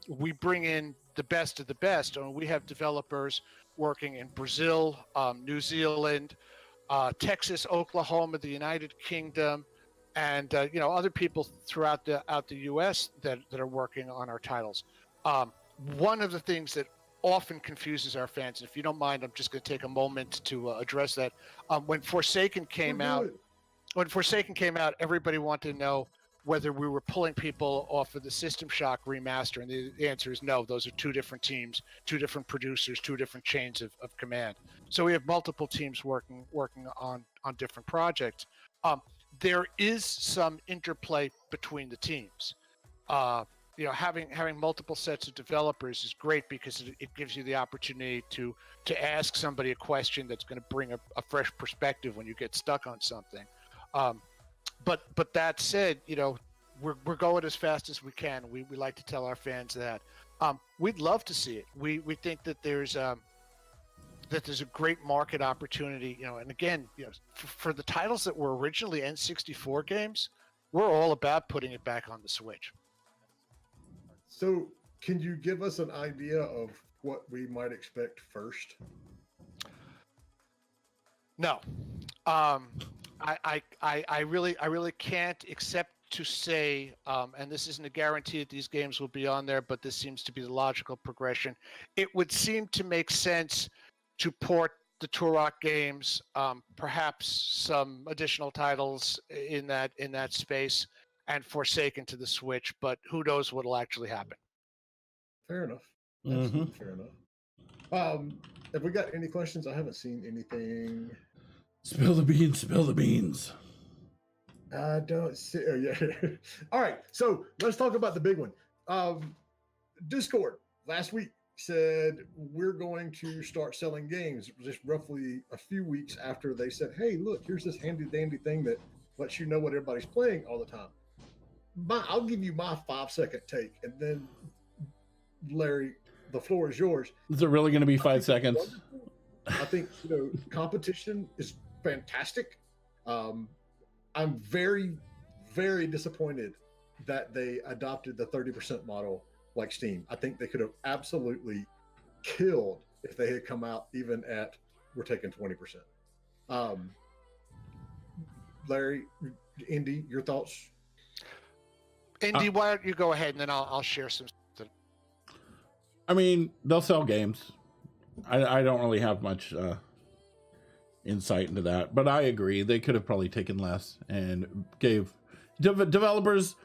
We bring in the best of the best. We have developers working in Brazil, New Zealand, Texas, Oklahoma, the United Kingdom, and other people throughout the U.S. that are working on our titles. One of the things that often confuses our fans, and if you don't mind, I'm just going to take a moment to address that. When Forsaken came out, everybody wanted to know whether we were pulling people off of the System Shock remaster, and the answer is no. Those are two different teams, two different producers, two different chains of command. So we have multiple teams working on different projects. There is some interplay between the teams. Having multiple sets of developers is great because it gives you the opportunity to ask somebody a question that's going to bring a fresh perspective when you get stuck on something. But that said, we're going as fast as we can. We like to tell our fans that we'd love to see it. We think that there's a great market opportunity. And again, for the titles that were originally N64 games, we're all about putting it back on the Switch. So, can you give us an idea of what we might expect first? No, I really can't, except to say, and this isn't a guarantee that these games will be on there, but this seems to be the logical progression. It would seem to make sense to port the Turok games, perhaps some additional titles in that space, and Forsaken to the Switch, but who knows what'll actually happen. Fair enough. Absolutely fair enough. Have we got any questions? I haven't seen anything. Spill the beans, spill the beans. I don't see. Oh, yeah. All right. So let's talk about the big one. Discord last week said we're going to start selling games just roughly a few weeks after they said, hey, look, here's this handy dandy thing that lets you know what everybody's playing all the time. I'll give you my 5-second take, and then Larry, the floor is yours. Is it really going to be 5 seconds? I think competition is fantastic. I'm very, very disappointed that they adopted the 30% model like Steam. I think they could have absolutely killed if they had come out even at we're taking 20%. Larry, Indy, your thoughts? Indy, why don't you go ahead, and then I'll share some. I mean, they'll sell games. I don't really have much insight into that, but I agree they could have probably taken less and gave developers,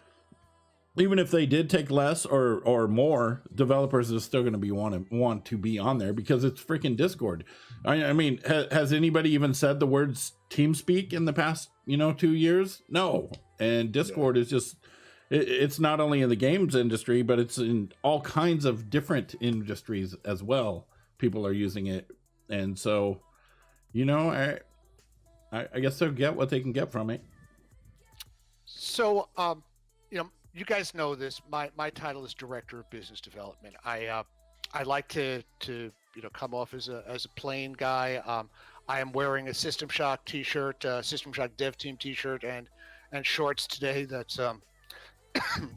even if they did take less or more, developers are still going to be want to be on there because it's freaking Discord. I mean, has anybody even said the words TeamSpeak in the past 2 years? No. And Discord is just, it's not only in the games industry, but it's in all kinds of different industries as well. People are using it, and so I guess they'll get what they can get from it. So you guys know this. My title is Director of Business Development. I like to come off as a plain guy. I am wearing a System Shock T-shirt, System Shock Dev Team T-shirt, and shorts today. That's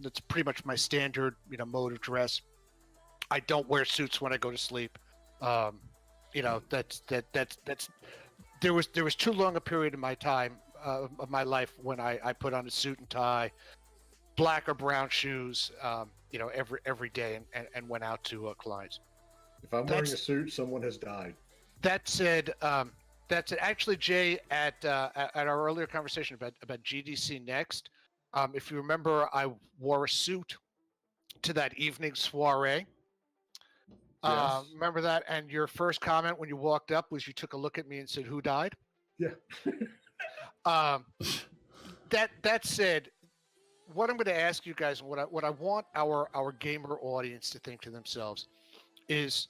that's pretty much my standard mode of dress. I don't wear suits when I go to sleep. That's there was too long a period of my time of my life when I put on a suit and tie, black or brown shoes, every day and went out to clients. If I'm wearing a suit, someone has died. That said, That's it. Actually, Jay, at our earlier conversation about GDC Next, if you remember, I wore a suit to that evening soiree. Yes. Remember that? And your first comment when you walked up was you took a look at me and said, "Who died?" Yeah. That said, what I'm going to ask you guys, and what I want our gamer audience to think to themselves is,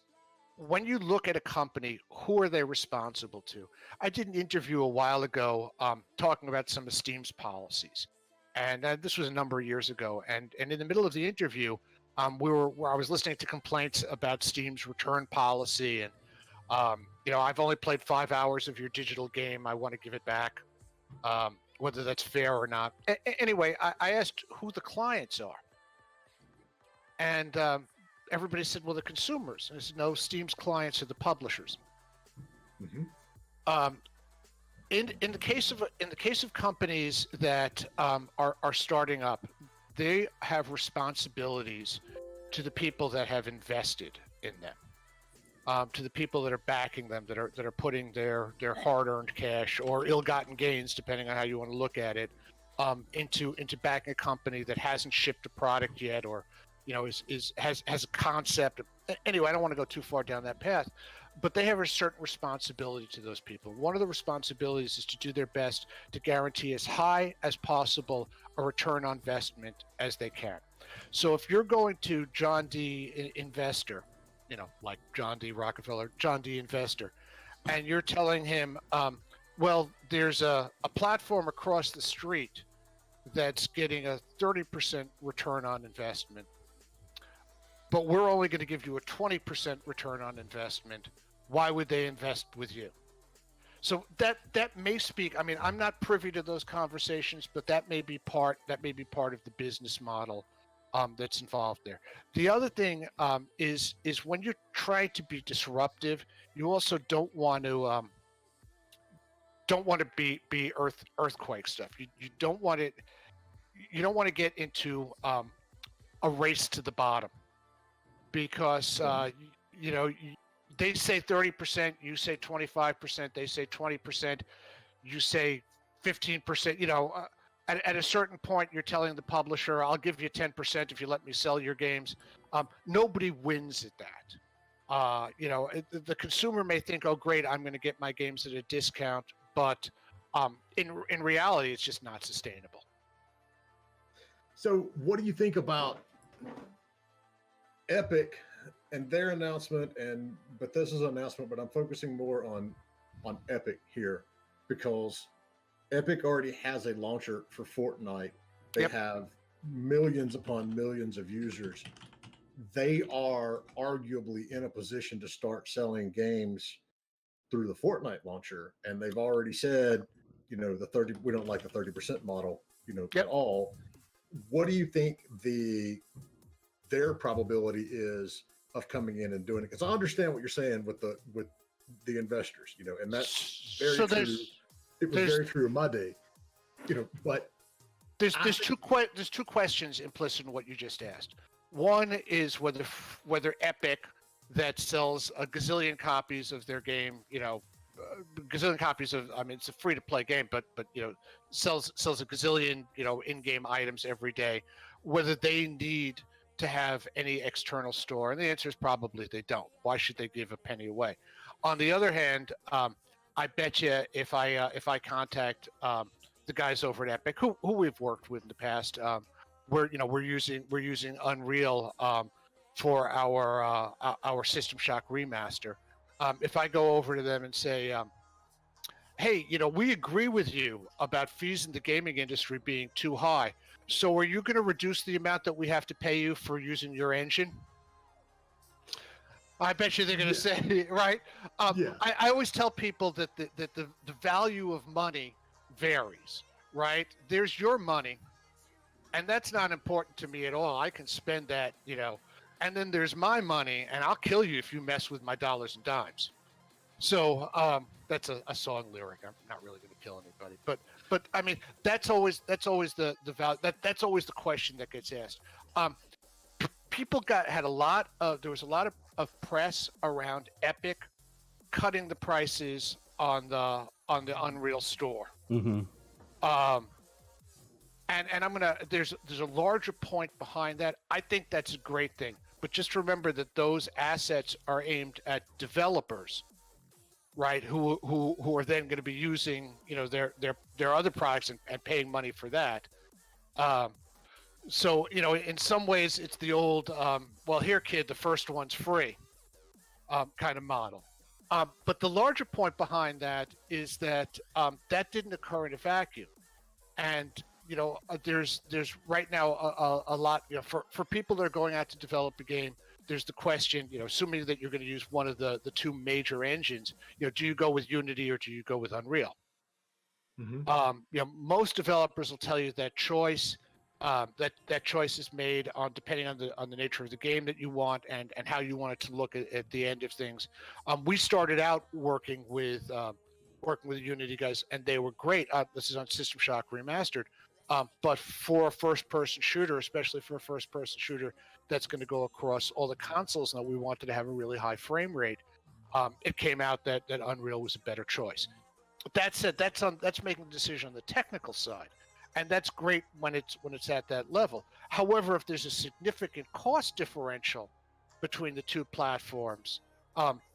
when you look at a company, who are they responsible to? I did an interview a while ago talking about some of Steam's policies, and this was a number of years ago. And in the middle of the interview, I was listening to complaints about Steam's return policy, and I've only played 5 hours of your digital game. I want to give it back, whether that's fair or not. Anyway, I asked who the clients are, and everybody said, well, the consumers. And I said, no, Steam's clients are the publishers. Mm-hmm. In the case of companies that are starting up, they have responsibilities to the people that have invested in them, to the people that are backing them, that are putting their hard-earned cash or ill-gotten gains, depending on how you want to look at it, into backing a company that hasn't shipped a product yet, or has a concept. Anyway, I don't want to go too far down that path, but they have a certain responsibility to those people. One of the responsibilities is to do their best to guarantee as high as possible a return on investment as they can. So if you're going to John D. Investor, like John D. Rockefeller, John D. Investor, and you're telling him, well, there's a platform across the street that's getting a 30% return on investment, but we're only going to give you a 20% return on investment. Why would they invest with you? So that may speak. I mean, I'm not privy to those conversations, but that may be part of the business model that's involved there. The other thing is when you try to be disruptive, you also don't want to be earthquake stuff. You don't want it. You don't want to get into a race to the bottom, because they say 30%, you say 25%, they say 20%, you say 15%. At a certain point, you're telling the publisher, I'll give you 10% if you let me sell your games. Nobody wins at that. The consumer may think, oh, great, I'm going to get my games at a discount, but in reality, it's just not sustainable. So what do you think about Epic and their announcement and Bethesda's announcement? But I'm focusing more on Epic here, because Epic already has a launcher for Fortnite. They have millions upon millions of users. They are arguably in a position to start selling games through the Fortnite launcher, and they've already said, we don't like the 30% model, at all. What do you think their probability is of coming in and doing it? Because I understand what you're saying with the investors, and that's very true. It was very true in my day, but there's two questions implicit in what you just asked. One is whether Epic, that sells a gazillion copies of their game, gazillion copies of, I mean, it's a free to play game, but sells a gazillion, in-game items every day, whether they need to have any external store. And the answer is probably they don't. Why should they give a penny away? On the other hand, I bet you if I contact the guys over at Epic, who we've worked with in the past, we're using Unreal for our System Shock remaster. If I go over to them and say, hey, we agree with you about fees in the gaming industry being too high, so are you going to reduce the amount that we have to pay you for using your engine? I bet you they're going to say, right? I always tell people that the value of money varies, right? There's your money, and that's not important to me at all. I can spend that, and then there's my money, and I'll kill you if you mess with my dollars and dimes. So that's a song lyric. I'm not really going to kill anybody, but I mean that's always the value. That's always the question that gets asked. People there was a lot of press around Epic cutting the prices on the Unreal store. Mm-hmm. And there's a larger point behind that. I think that's a great thing, but just remember that those assets are aimed at developers, right? Who are then going to be using their other products and paying money for that. So in some ways it's the old well, here kid, the first one's free kind of model. But the larger point behind that is that that didn't occur in a vacuum, and there's right now a lot for people that are going out to develop a game. There's the question, assuming that you're going to use one of the two major engines, do you go with Unity or do you go with Unreal? Mm-hmm. Most developers will tell you that choice. That choice is made on depending on the nature of the game that you want and how you want it to look at the end of things. We started out working with Unity guys, and they were great. This is on System Shock Remastered. But for a first-person shooter, especially for a first-person shooter that's going to go across all the consoles, and that we wanted to have a really high frame rate, it came out that Unreal was a better choice. That said, that's making the decision on the technical side, and that's great when it's at that level. However, if there's a significant cost differential between the two platforms,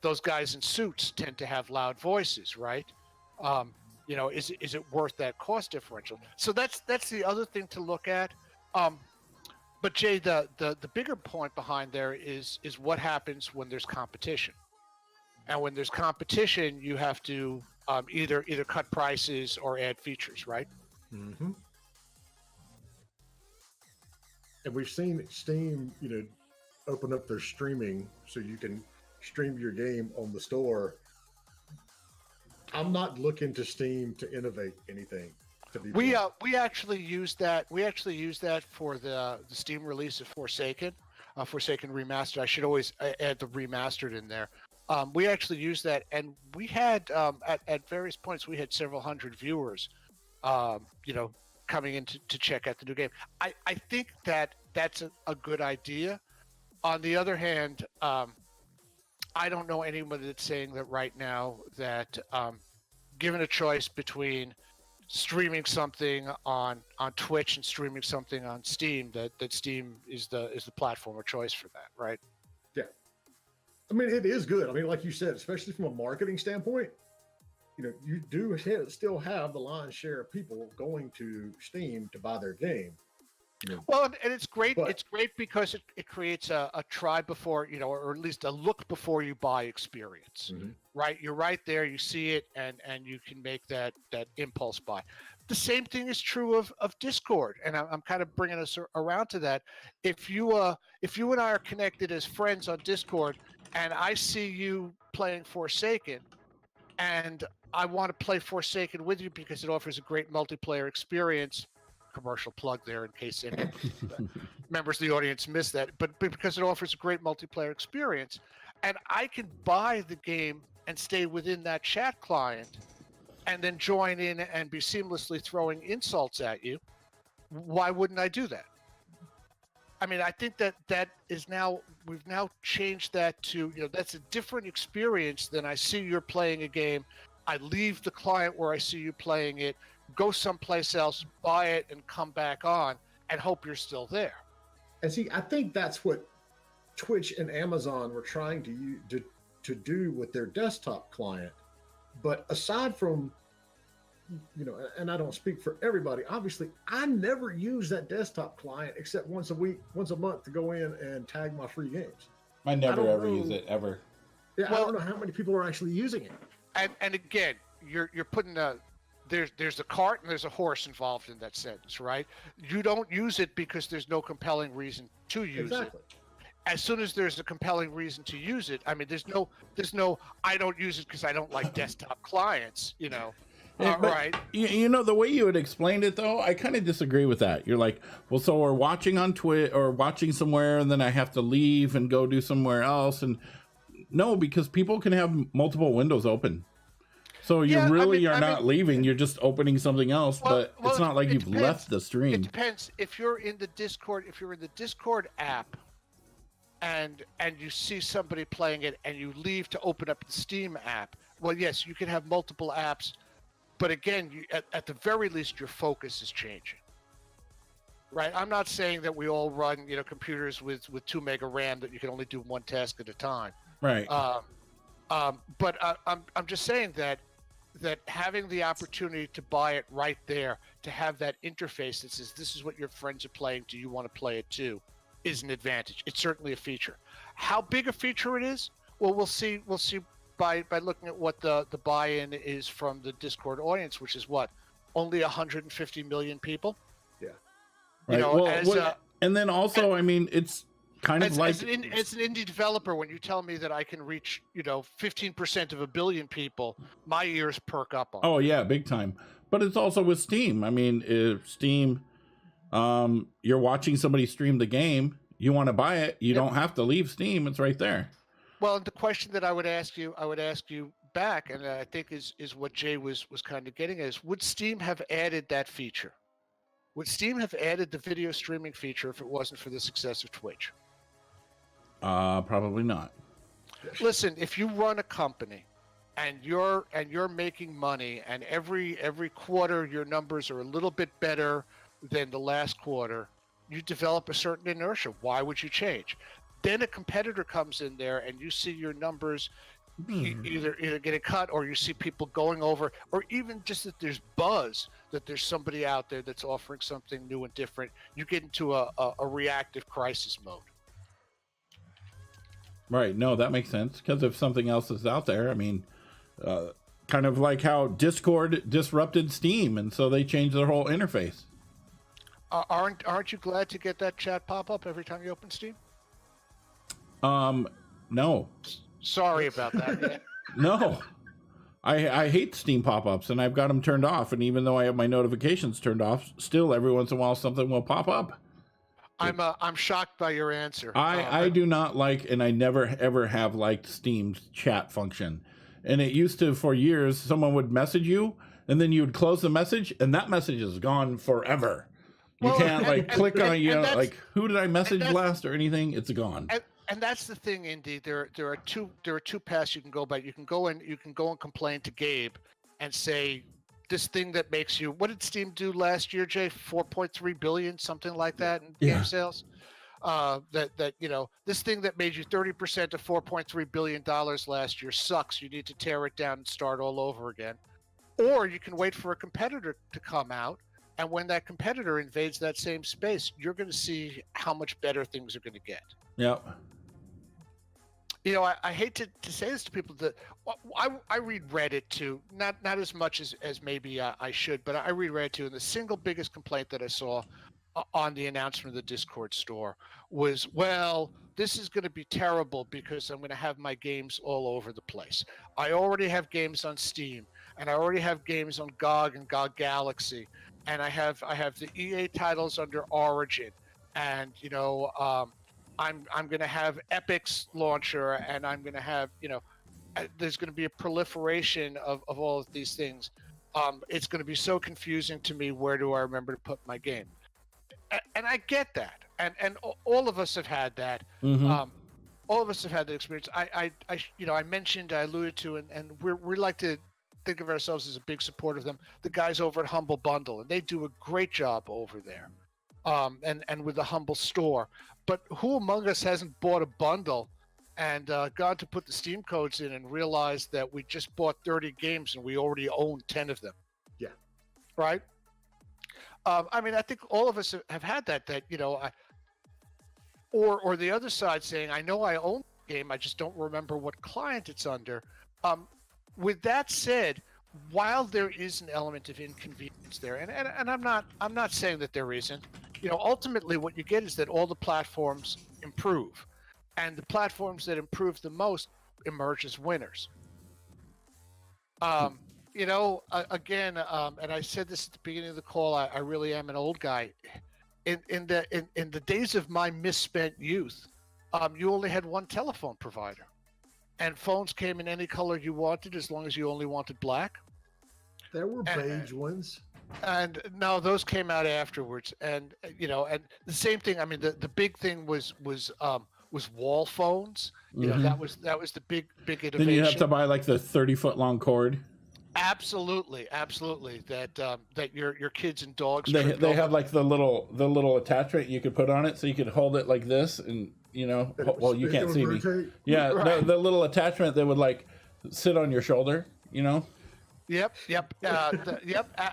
those guys in suits tend to have loud voices, right? Is it worth that cost differential? So that's the other thing to look at. But Jay, the bigger point behind there is what happens when there's competition. And when there's competition, you have to either cut prices or add features, right? Mm-hmm. And we've seen Steam, open up their streaming so you can stream your game on the store. I'm not looking to Steam to innovate anything. We actually used that. We actually used that for the Steam release of Forsaken Remastered. I should always add the remastered in there. We actually used that, and we had at various points we had several hundred viewers, coming in to check out the new game. I think that's a good idea. On the other hand, I don't know anyone that's saying that right now that given a choice between streaming something on Twitch and streaming something on Steam, that Steam is the platform of choice for that, right? Yeah. I mean, it is good. I mean, like you said, especially from a marketing standpoint, you do still have the lion's share of people going to Steam to buy their game. Well, and it's great. It's great because it creates a try before, or at least a look before you buy experience, mm-hmm. right? You're right there. You see it, and you can make that impulse buy. The same thing is true of Discord, and I'm kind of bringing us around to that. If you and I are connected as friends on Discord, and I see you playing Forsaken, and I want to play Forsaken with you because it offers a great multiplayer experience. Commercial plug there in case any members of the audience missed that, but because it offers a great multiplayer experience, and I can buy the game and stay within that chat client and then join in and be seamlessly throwing insults at you, why wouldn't I do that? I mean, I think that is now, we've now changed that to, that's a different experience than I see you're playing a game. I leave the client where I see you playing it, go someplace else, buy it, and come back on and hope you're still there. And see, I think that's what Twitch and Amazon were trying to do with their desktop client. But aside from, and I don't speak for everybody, obviously, I never use that desktop client except once a week, once a month to go in and tag my free games. I never ever use it, ever. Yeah, well, I don't know how many people are actually using it. And again, you're putting there's a cart and there's a horse involved in that sentence, right? You don't use it because there's no compelling reason to use it. As soon as there's a compelling reason to use it, I mean, there's no I don't use it because I don't like desktop clients, right? The way you had explained it, though, I kind of disagree with that. You're like, well, so we're watching on Twitch or watching somewhere, and then I have to leave and go do somewhere else. And no, because people can have multiple windows open. So you are not leaving. You're just opening something else, but it's not like you've left the stream. It depends. If you're in the Discord app, and you see somebody playing it, and you leave to open up the Steam app, well, yes, you can have multiple apps, but again, at the very least, your focus is changing. Right. I'm not saying that we all run, computers with 2 mega RAM that you can only do one task at a time. Right. But I'm just saying that having the opportunity to buy it right there, to have that interface that says this is what your friends are playing, do you want to play it too, is an advantage. It's certainly a feature. How big a feature it is, well, we'll see by looking at what the buy-in is from the Discord audience, which is what, only 150 million people. Yeah. Right. And then also, I mean, it's kind of like as an indie developer, when you tell me that I can reach 15% of a billion people, my ears perk up on. Oh yeah, big time. But it's also with Steam. I mean, if Steam, you're watching somebody stream the game, you want to buy it, you don't have to leave Steam. It's right there. Well, the question that I would ask you back, and I think is what Jay was kind of getting at, is would Steam have added that feature? Would Steam have added the video streaming feature if it wasn't for the success of Twitch? Probably not. Listen, if you run a company and you're making money, and every quarter your numbers are a little bit better than the last quarter, you develop a certain inertia. Why would you change? Then a competitor comes in there and you see your numbers either getting cut, or you see people going over, or even just that there's buzz, that there's somebody out there that's offering something new and different. You get into a reactive crisis mode. Right. No, that makes sense. Because if something else is out there, I mean, kind of like how Discord disrupted Steam, and so they changed their whole interface. Aren't you glad to get that chat pop up every time you open Steam? No. Sorry about that. No. I hate Steam pop-ups, and I've got them turned off. And even though I have my notifications turned off, still every once in a while something will pop up. I'm shocked by your answer. I do not like, and I never ever have liked Steam's chat function. And it used to, for years, someone would message you, and then you would close the message, and that message is gone forever. You can't click on who did I message last or anything? It's gone. And that's the thing, Indy. There are two paths you can go by. You can go and complain to Gabe and say, this thing that makes you, what did Steam do last year, Jay? 4.3 billion, something like that in game sales. This thing that made you 30% of $4.3 billion last year sucks. You need to tear it down and start all over again. Or you can wait for a competitor to come out, and when that competitor invades that same space, you're going to see how much better things are going to get. Yep. I hate to say this to people, that I read Reddit too, not as much as maybe I should, but I read Reddit too, and the single biggest complaint that I saw on the announcement of the Discord store was, well, this is going to be terrible because I'm going to have my games all over the place. I already have games on Steam, and I already have games on GOG and GOG Galaxy, and I have the EA titles under Origin, and I'm going to have Epic's launcher, and I'm going to have, there's going to be a proliferation of all of these things. It's going to be so confusing to me. Where do I remember to put my game? And I get that. And all of us have had that. Mm-hmm. All of us have had that experience. I mentioned, I alluded to, and we like to think of ourselves as a big supporter of them, the guys over at Humble Bundle, and they do a great job over there. And with the Humble store. But who among us hasn't bought a bundle and gone to put the Steam codes in and realized that we just bought 30 games and we already own 10 of them? Yeah. Right? I mean, I think all of us have had that, or the other side saying, I know I own the game, I just don't remember what client it's under. With that said, while there is an element of inconvenience there, and I'm not saying that there isn't, ultimately what you get is that all the platforms improve, and the platforms that improve the most emerge as winners. Again, and I said this at the beginning of the call, I really am an old guy. In the days of my misspent youth, you only had one telephone provider, and phones came in any color you wanted as long as you only wanted black. There were beige ones. And no, those came out afterwards. And and the same thing. I mean, the big thing was was wall phones. You know, that was the big innovation. Then you have to buy like the 30-foot long cord. Absolutely. That your kids and dogs. They have like the little attachment you could put on it, so you could hold it like this, and you know, well, you can't see me. Yeah, Right. the little attachment that would like sit on your shoulder. You know. Yep.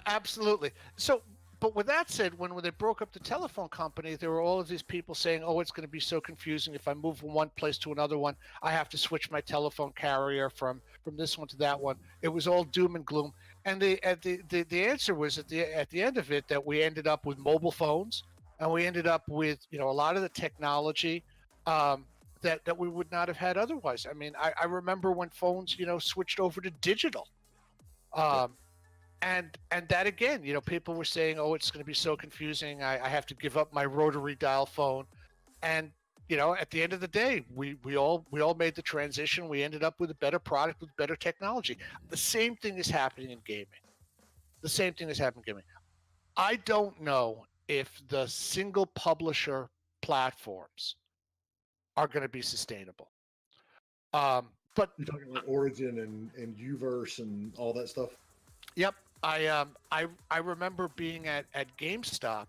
Absolutely. So, but with that said, when they broke up the telephone company, there were all of these people saying, "Oh, it's going to be so confusing. If I move from one place to another one, I have to switch my telephone carrier from this one to that one." It was all doom and gloom. And the answer was at the end of it that we ended up with mobile phones, and we ended up with, you know, a lot of the technology that we would not have had otherwise. I mean, I remember when phones, you know, switched over to digital. And that again, you know, people were saying, "Oh, it's going to be so confusing. I have to give up my rotary dial phone." And you know, at the end of the day, we all made the transition. We ended up with a better product with better technology. The same thing is happening in gaming. I don't know if the single publisher platforms are going to be sustainable. But you're talking like Origin and Uverse and all that stuff. Yep. I remember being at GameStop,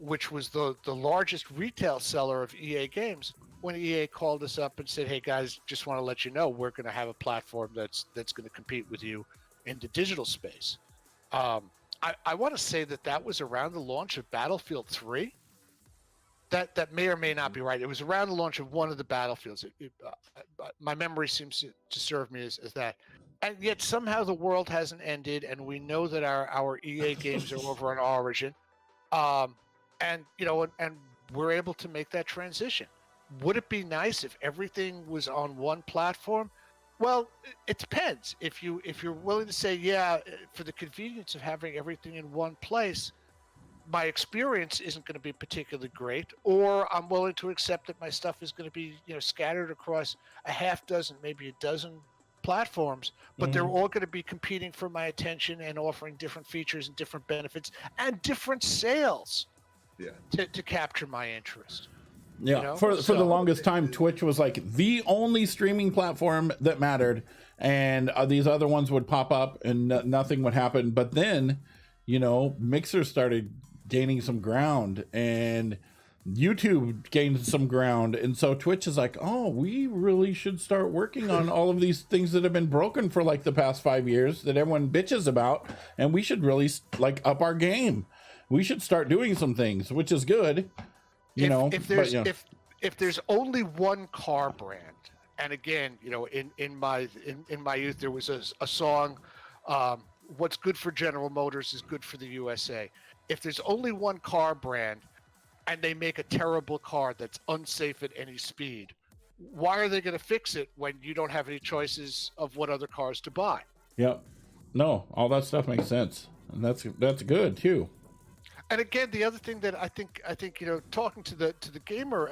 which was the largest retail seller of EA games, when EA called us up and said, "Hey guys, just want to let you know we're going to have a platform that's going to compete with you in the digital space." I want to say that was around the launch of Battlefield 3. That may or may not be right. It was around the launch of one of the Battlefields. My memory seems to serve me as that. And yet somehow the world hasn't ended, and we know that our EA games are over on Origin, and you know, and we're able to make that transition. Would it be nice if everything was on one platform? Well, it depends. If you're willing to say, yeah, for the convenience of having everything in one place, my experience isn't going to be particularly great, or I'm willing to accept that my stuff is going to be, you know, scattered across a half dozen, maybe a dozen platforms, but they're all going to be competing for my attention and offering different features and different benefits and different sales to capture my interest. Yeah, you know? for the longest time, Twitch was like the only streaming platform that mattered, and these other ones would pop up and nothing would happen. But then, you know, Mixer started gaining some ground, and YouTube gained some ground, and so Twitch is like, oh, we really should start working on all of these things that have been broken for like the past 5 years that everyone bitches about, and we should really like up our game. We should start doing some things, which is good, if there's only one car brand, and again, you know, in my youth there was a song, what's good for General Motors is good for the USA. If there's only one car brand and they make a terrible car that's unsafe at any speed, why are they going to fix it when you don't have any choices of what other cars to buy? Yep. No, all that stuff makes sense, and that's good too. And again, the other thing that I think you know, talking to the gamer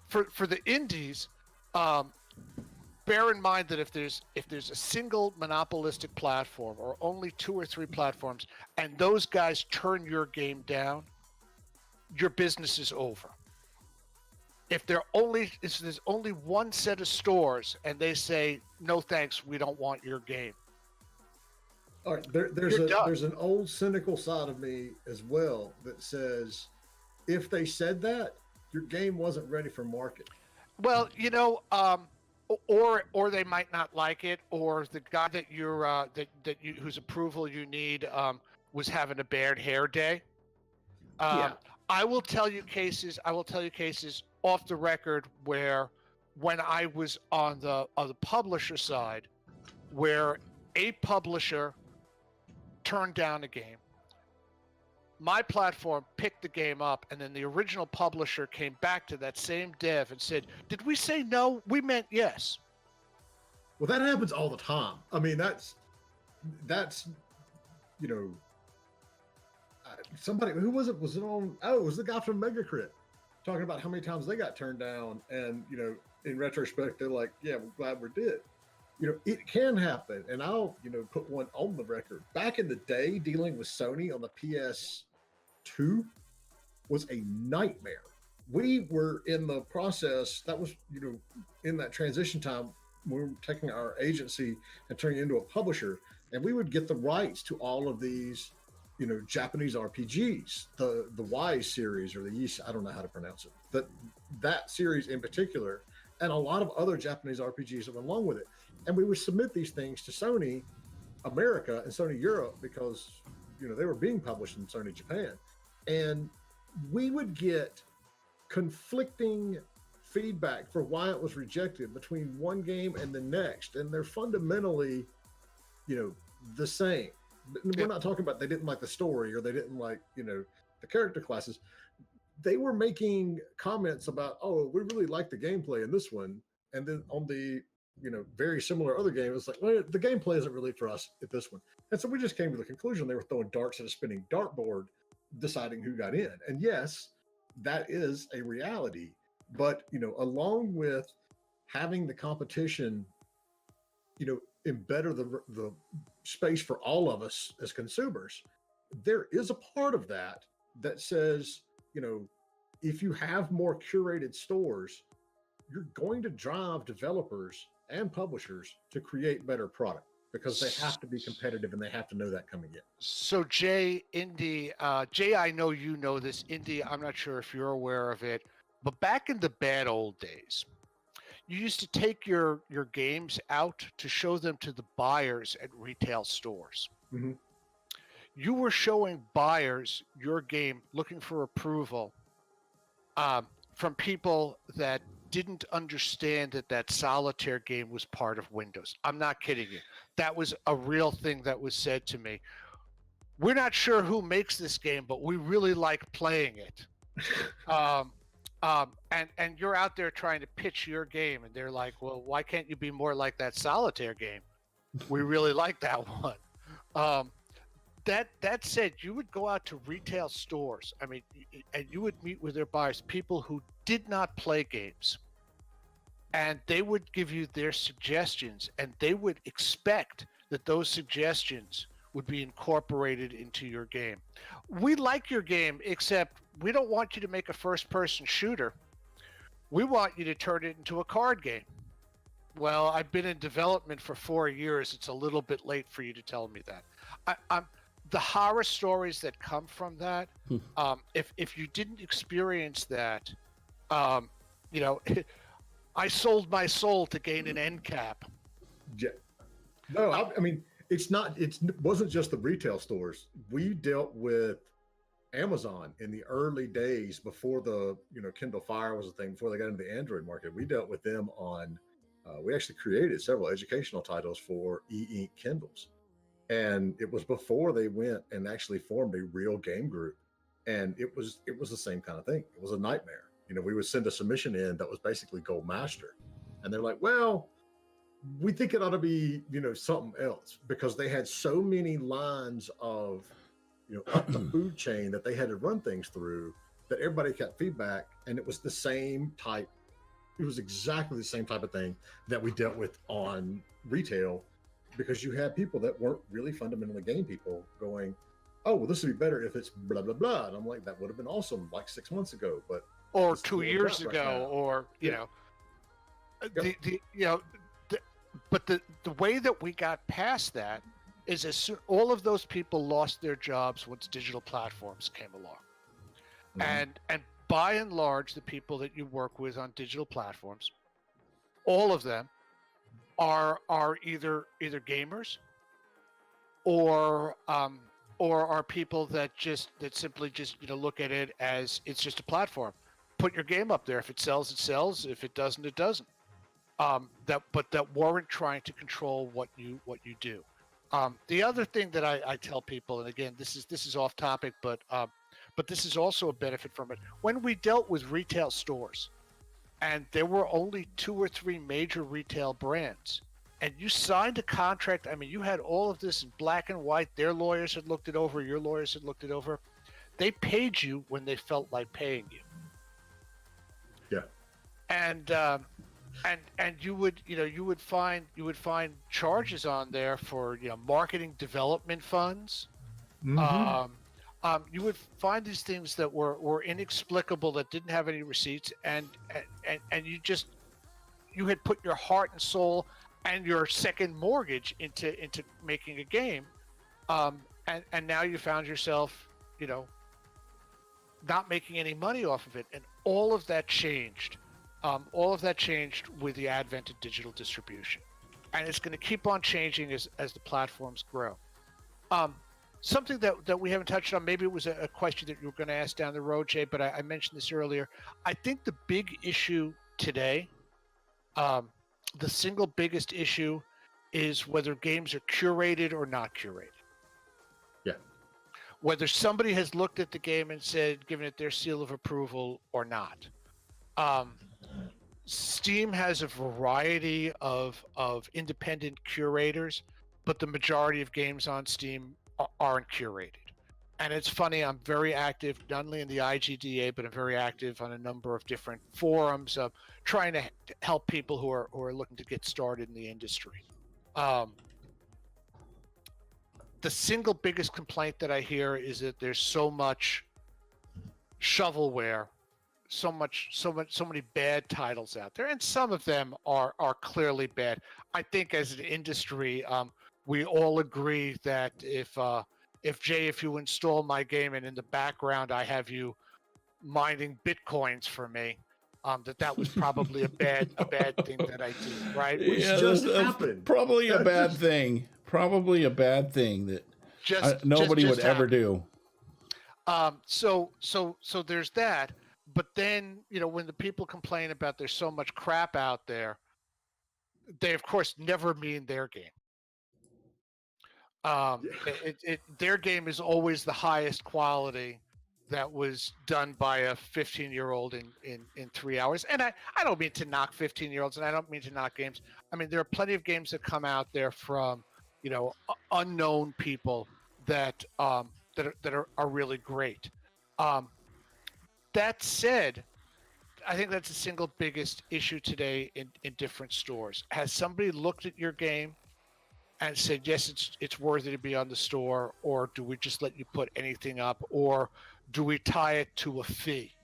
for the indies, bear in mind that if there's a single monopolistic platform or only 2 or 3 platforms, and those guys turn your game down, your business is over. If there's only one set of stores and they say, "No thanks, we don't want your game." All right, there's an old cynical side of me as well that says, if they said that, your game wasn't ready for market. Well, you know, or they might not like it, or the guy that you're whose approval you need was having a bad hair day. I will tell you cases off the record where, when I was on the publisher side, where a publisher turned down a game, my platform picked the game up, and then the original publisher came back to that same dev and said, "Did we say no? We meant yes." Well, that happens all the time. I mean, that's you know, somebody, who was it? Was it on? Oh, it was the guy from Megacrit talking about how many times they got turned down, and you know, in retrospect, they're like, "Yeah, we're glad we did." You know, it can happen, and I'll, you know, put one on the record. Back in the day, dealing with Sony on the PS2 was a nightmare. we were in the process. That was, in that transition time, we were taking our agency and turning it into a publisher, and we would get the rights to all of these, Japanese RPGs, the Y series or the Yi, I don't know how to pronounce it, that series in particular, and a lot of other Japanese RPGs that went along with it. And we would submit these things to Sony America and Sony Europe because, they were being published in Sony Japan. And we would get conflicting feedback for why it was rejected between one game and the next. And they're fundamentally, the same. We're not talking about they didn't like the story or they didn't like, the character classes. They were making comments about, oh, we really like the gameplay in this one. And then on the, very similar other game, it's like, well, the gameplay isn't really for us at this one. And so we just came to the conclusion they were throwing darts at a spinning dartboard, deciding who got in. And yes, that is a reality. But, along with having the competition, embetter the space for all of us as consumers, there is a part of that says, if you have more curated stores, you're going to drive developers and publishers to create better product because they have to be competitive and they have to know that coming in. So Jay, Indy, Jay, I know you know this. Indy, I'm not sure if you're aware of it, but back in the bad old days, you used to take your games out to show them to the buyers at retail stores. Mm-hmm. You were showing buyers your game looking for approval from people that didn't understand that solitaire game was part of Windows. I'm not kidding you. That was a real thing that was said to me. We're not sure who makes this game, but we really like playing it. And you're out there trying to pitch your game, and they're like, well, why can't you be more like that solitaire game? We really like that one. That said, you would go out to retail stores, and you would meet with their buyers, people who did not play games, and they would give you their suggestions, and they would expect that those suggestions would be incorporated into your game. We like your game, except we don't want you to make a first-person shooter. We want you to turn it into a card game. Well, I've been in development for 4 years. It's a little bit late for you to tell me that. The horror stories that come from that, if you didn't experience that, I sold my soul to gain an end cap. Yeah. No, it wasn't just the retail stores. We dealt with Amazon in the early days before the, Kindle Fire was a thing, before they got into the Android market. We dealt with them on, we actually created several educational titles for e-ink Kindles. And it was before they went and actually formed a real game group. And it was the same kind of thing. It was a nightmare. We would send a submission in that was basically Gold Master. And they're like, well, we think it ought to be, something else, because they had so many lines of, up the food chain that they had to run things through that everybody got feedback. And it was the same type. It was exactly the same type of thing that we dealt with on retail, because you had people that weren't really fundamentally game people going, oh, well, this would be better if it's blah, blah, blah. And I'm like, that would have been awesome like 6 months ago, but or 2 years ago, or, but the way that we got past that is as soon, all of those people lost their jobs once digital platforms came along. Mm-hmm. And by and large, the people that you work with on digital platforms, all of them are either gamers or are people that simply look at it as it's just a platform. Put your game up there. If it sells, it sells. If it doesn't, it doesn't. That weren't trying to control what you do. The other thing that I tell people, and again, this is off topic, but this is also a benefit from it. When we dealt with retail stores, and there were only 2 or 3 major retail brands, and you signed a contract. You had all of this in black and white. Their lawyers had looked it over. Your lawyers had looked it over. They paid you when they felt like paying you. Yeah. And you would find charges on there for marketing development funds, mm-hmm. you would find these things that were inexplicable, that didn't have any receipts, and you had put your heart and soul and your second mortgage into making a game, and now you found yourself, not making any money off of it, and all of that changed. All of that changed with the advent of digital distribution, and it's going to keep on changing as the platforms grow. Something that we haven't touched on, maybe it was a question that you were going to ask down the road, Jay, but I mentioned this earlier. I think the big issue today, the single biggest issue, is whether games are curated or not curated. Yeah. Whether somebody has looked at the game and said, given it their seal of approval or not. Steam has a variety of independent curators, but the majority of games on Steam aren't curated. And it's funny, I'm very active, not only in the IGDA, but I'm very active on a number of different forums, trying to help people who are looking to get started in the industry. The single biggest complaint that I hear is that there's so much shovelware, so many bad titles out there, and some of them are clearly bad. I think as an industry, we all agree that if Jay, if you install my game and in the background I have you mining bitcoins for me, that was probably a bad thing that I did, right? Which just happened. Probably a bad thing. Probably a bad thing that nobody would ever do. So there's that. But then, when the people complain about there's so much crap out there, they of course never mean their game. Their game is always the highest quality that was done by a 15-year-old in 3 hours. And I don't mean to knock 15-year-olds, and I don't mean to knock games. I mean, there are plenty of games that come out there from, unknown people that are really great. That said, I think that's the single biggest issue today in different stores. Has somebody looked at your game and said, yes, it's worthy to be on the store, or do we just let you put anything up, or do we tie it to a fee?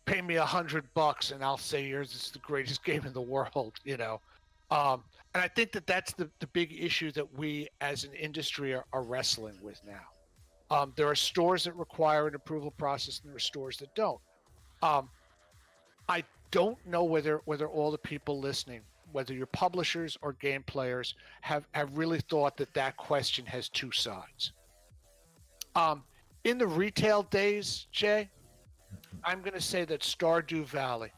Pay me $100 and I'll say yours is the greatest game in the world, And I think that's the big issue that we as an industry are wrestling with now. There are stores that require an approval process, and there are stores that don't. I don't know whether all the people listening, whether you're publishers or game players, have really thought that question has two sides. In the retail days, Jay, I'm going to say that Stardew Valley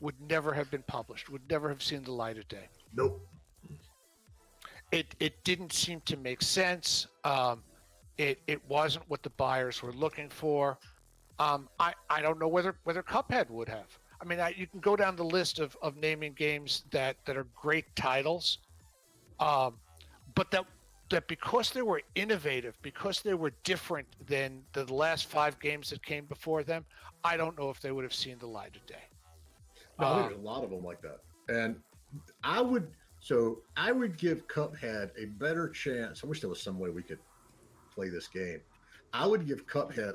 would never have been published, would never have seen the light of day. Nope. It didn't seem to make sense. It wasn't what the buyers were looking for. I don't know whether Cuphead would have. I mean, you can go down the list of naming games that are great titles, but that because they were innovative, because they were different than the last 5 games that came before them, I don't know if they would have seen the light of day. No, I think there's a lot of them like that. And I would give Cuphead a better chance. I wish there was some way we could play this game. I would give Cuphead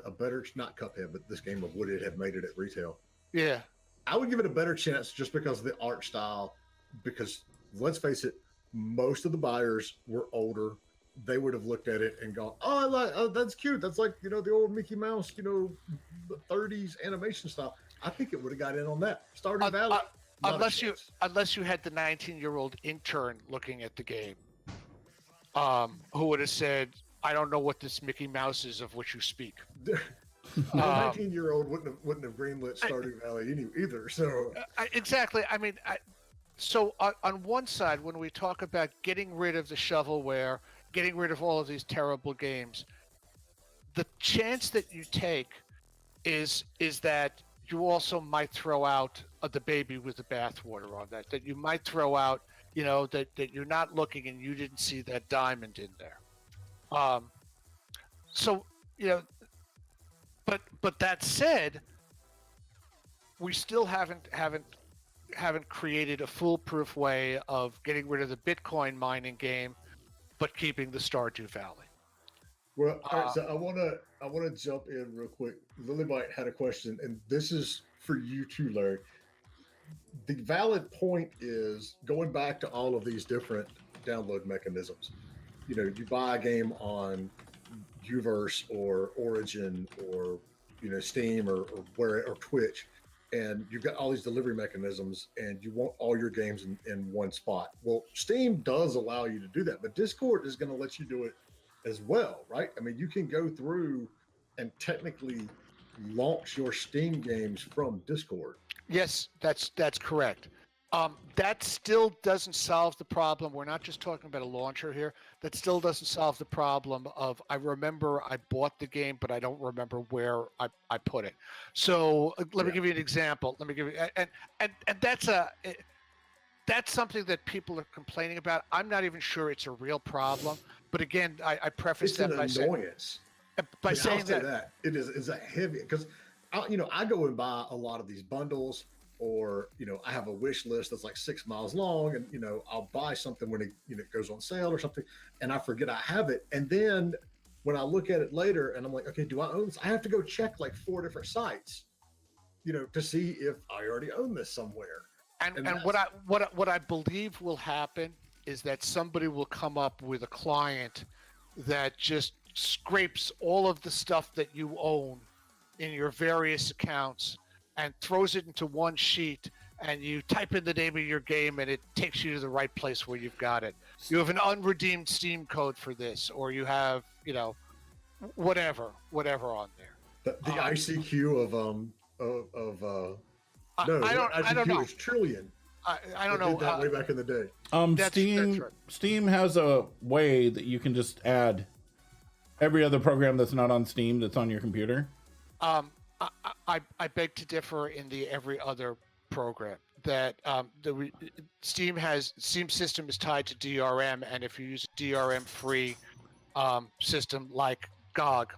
not Cuphead, but this game, would it have made it at retail? Yeah. I would give it a better chance just because of the art style, because let's face it, most of the buyers were older. They would have looked at it and gone, oh, that's cute. That's like, the old Mickey Mouse, the 30s animation style. I think it would have got in on that. Stardew Valley. Unless you had the 19-year-old intern looking at the game, who would have said, I don't know what this Mickey Mouse is of which you speak. The 19-year-old wouldn't have greenlit Stardew Valley either. So exactly. I mean, so on one side, when we talk about getting rid of the shovelware, getting rid of all of these terrible games, the chance that you take is that you also might throw out the baby with the bathwater on that. That you might throw out, that you're not looking and you didn't see that diamond in there. But that said, we still haven't created a foolproof way of getting rid of the Bitcoin mining game, but keeping the Stardew Valley. Well, all right, so I wanna jump in real quick. Lily White had a question, and this is for you too, Larry. The valid point is going back to all of these different download mechanisms. You buy a game on Uverse or Origin or Steam or where or Twitch, and you've got all these delivery mechanisms, and you want all your games in one spot. Well, Steam does allow you to do that, but Discord is going to let you do it as well, right? I mean, you can go through and technically launch your Steam games from Discord. Yes, that's correct. That still doesn't solve the problem. We're not just talking about a launcher here. That still doesn't solve the problem of I remember I bought the game, but I don't remember where I put it. So let me give you an example. Let me give you and that's something that people are complaining about. I'm not even sure it's a real problem. But again, I preface It's that an by annoyance. saying I'll say that it is a heavy because I go and buy a lot of these bundles, or I have a wish list that's like 6 miles long, and I'll buy something when it goes on sale or something, and I forget I have it, and then when I look at it later and I'm like, okay, do I own this? I have to go check like 4 different sites, to see if I already own this somewhere. And what I believe will happen is that somebody will come up with a client that just scrapes all of the stuff that you own in your various accounts and throws it into one sheet, and you type in the name of your game and it takes you to the right place where you've got it. You have an unredeemed Steam code for this, or you have, whatever on there. The ICQ I don't know. Is trillion. I don't know. Did that way back in the day. That's right. Steam has a way that you can just add every other program that's not on Steam that's on your computer. I beg to differ in the every other program that Steam system is tied to DRM, and if you use a DRM free system like GOG,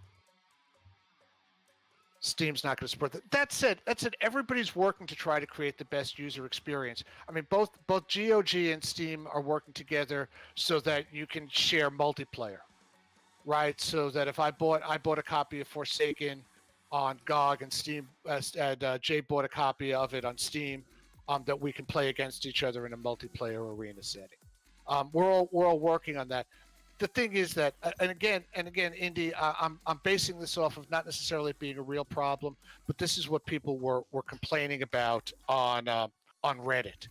Steam's not going to support that. That said, everybody's working to try to create the best user experience. I mean, both GOG and Steam are working together so that you can share multiplayer, right? So that if I bought a copy of Forsaken on GOG and Steam, and Jay bought a copy of it on Steam, that we can play against each other in a multiplayer arena setting. We're all working on that. The thing is that, and again, Indy, I'm basing this off of not necessarily being a real problem, but this is what people were complaining about on Reddit,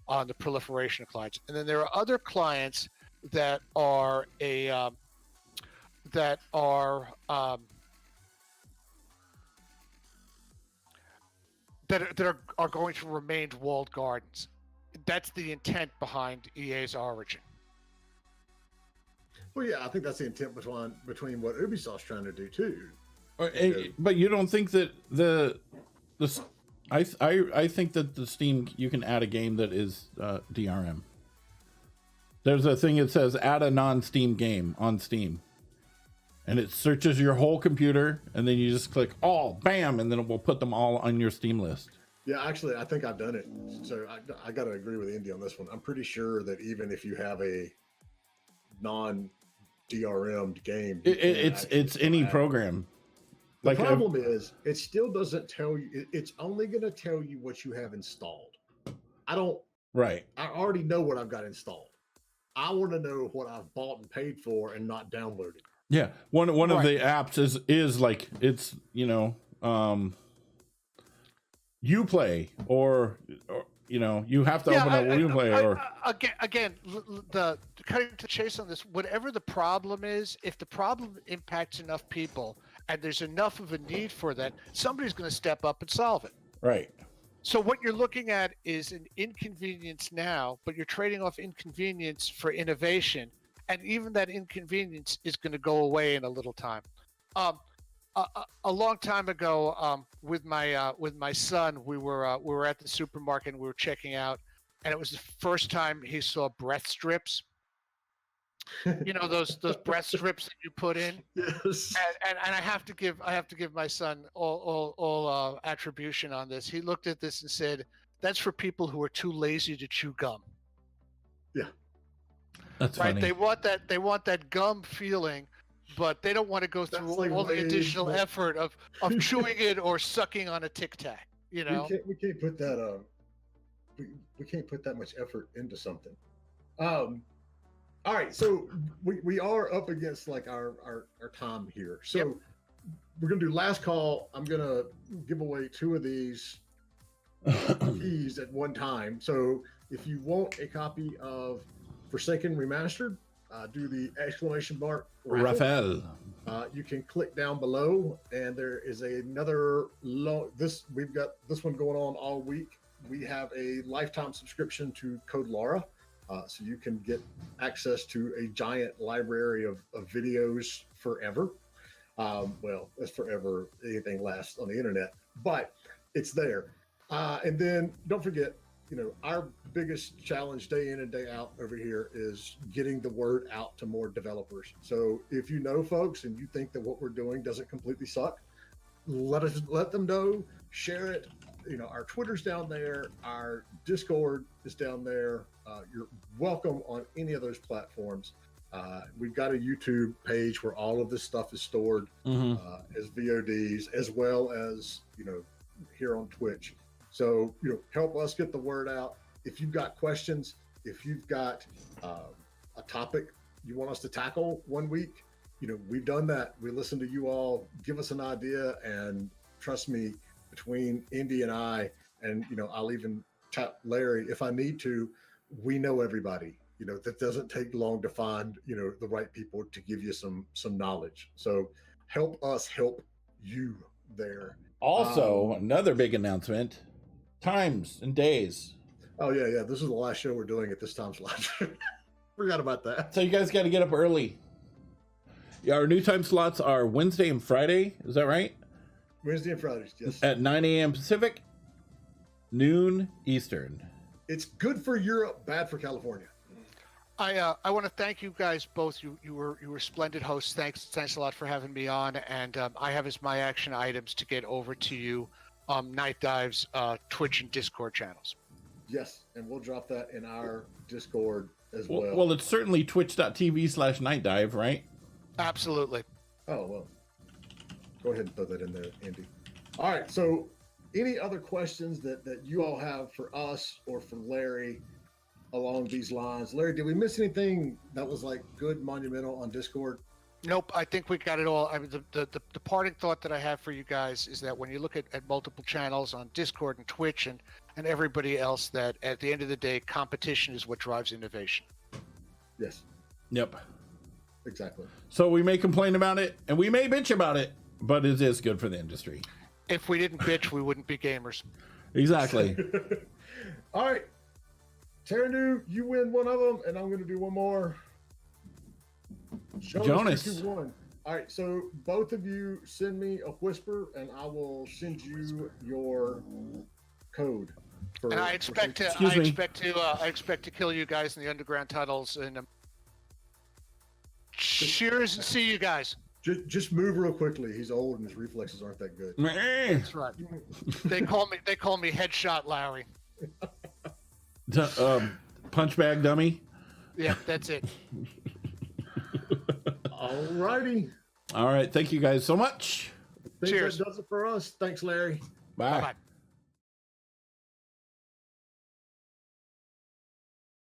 on the proliferation of clients. And then there are other clients that are that are going to remain walled gardens. That's the intent behind EA's Origin. Well, yeah, I think that's the intent between what Ubisoft's trying to do too. But you don't think that I think that the Steam, you can add a game that is DRM. There's a thing that says add a non-Steam game on Steam, and it searches your whole computer, and then you just click all, bam, and then it will put them all on your Steam list. Yeah, actually, I think I've done it. So I got to agree with Indy on this one. I'm pretty sure that even if you have a non-DRM'd game, it's any program. The problem is it still doesn't tell you. It's only going to tell you what you have installed. Right. I already know what I've got installed. I want to know what I've bought and paid for and not downloaded. Yeah, one of the apps is like, it's Uplay or you have to open up Uplay or again the cutting to the chase on this. Whatever the problem is, if the problem impacts enough people and there's enough of a need for that, somebody's going to step up and solve it. Right. So what you're looking at is an inconvenience now, but you're trading off inconvenience for innovation, and even that inconvenience is going to go away in a little time. A long time ago, with my son, we were at the supermarket and we were checking out, and it was the first time he saw breath strips. Those breath strips that you put in. Yes. And I have to give my son all attribution on this. He looked at this and said, "That's for people who are too lazy to chew gum." Yeah. That's right. Funny. They want that gum feeling, but they don't want to go That's through like all the way additional more- effort of chewing it or sucking on a Tic Tac. You know, we can't put that we can't put that much effort into something. All right, so we are up against like our time here. So Yep. we're gonna do last call. I'm gonna give away 2 of these keys at one time. So if you want a copy of Forsaken Remastered, do the exclamation mark raffle. Raphael. You can click down below, and there is another we've got this one going on all week. We have a lifetime subscription to Code Laura, so you can get access to a giant library of videos forever. Well, as forever anything lasts on the internet, but it's there. And then don't forget, our biggest challenge day in and day out over here is getting the word out to more developers. So if you know folks and you think that what we're doing doesn't completely suck, let them know, share it. Our Twitter's down there, our Discord is down there. You're welcome on any of those platforms. We've got a YouTube page where all of this stuff is stored as VODs, as well as here on Twitch. So help us get the word out. If you've got questions, if you've got a topic you want us to tackle one week, we've done that. We listen to you all, give us an idea, and trust me, between Indy and I, and I'll even chat Larry if I need to. We know everybody. That doesn't take long to find the right people to give you some knowledge. So help us help you there. Also, another big announcement: times and days. Oh yeah. This is the last show we're doing at this time slot. Forgot about that. So you guys got to get up early. Yeah, our new time slots are Wednesday and Friday. Is that right? Wednesday and Fridays, yes. At 9 a.m. Pacific, noon Eastern. It's good for Europe, bad for California. I want to thank you guys both. You were splendid hosts. Thanks a lot for having me on. And I have as my action items to get over to you Nightdive's Twitch and Discord channels. Yes, and we'll drop that in our Discord as well. Well, it's certainly twitch.tv/nightdive, right? Absolutely. Oh, well. Go ahead and throw that in there, Andy. All right, so any other questions that you all have for us or for Larry along these lines? Larry, did we miss anything that was like good, monumental on Discord? Nope, I think we got it all. I mean, the parting thought that I have for you guys is that when you look at multiple channels on Discord and Twitch and everybody else, that at the end of the day, competition is what drives innovation. Yes. Yep. Exactly. So we may complain about it and we may bitch about it, but it is good for the industry. If we didn't bitch, we wouldn't be gamers. Exactly. All right. Teranu, you win one of them, and I'm going to do one more. Jonas. 3, 2, 1. All right, so both of you send me a whisper, and I will send you your code. And I expect to kill you guys in the underground tunnels. And cheers, and see you guys. Just move real quickly. He's old, and his reflexes aren't that good. That's right. They call me Headshot Larry. Punch bag dummy. Yeah, that's it. All righty. All right. Thank you guys so much. I think Cheers. that does it for us. Thanks, Larry. Bye. Bye-bye.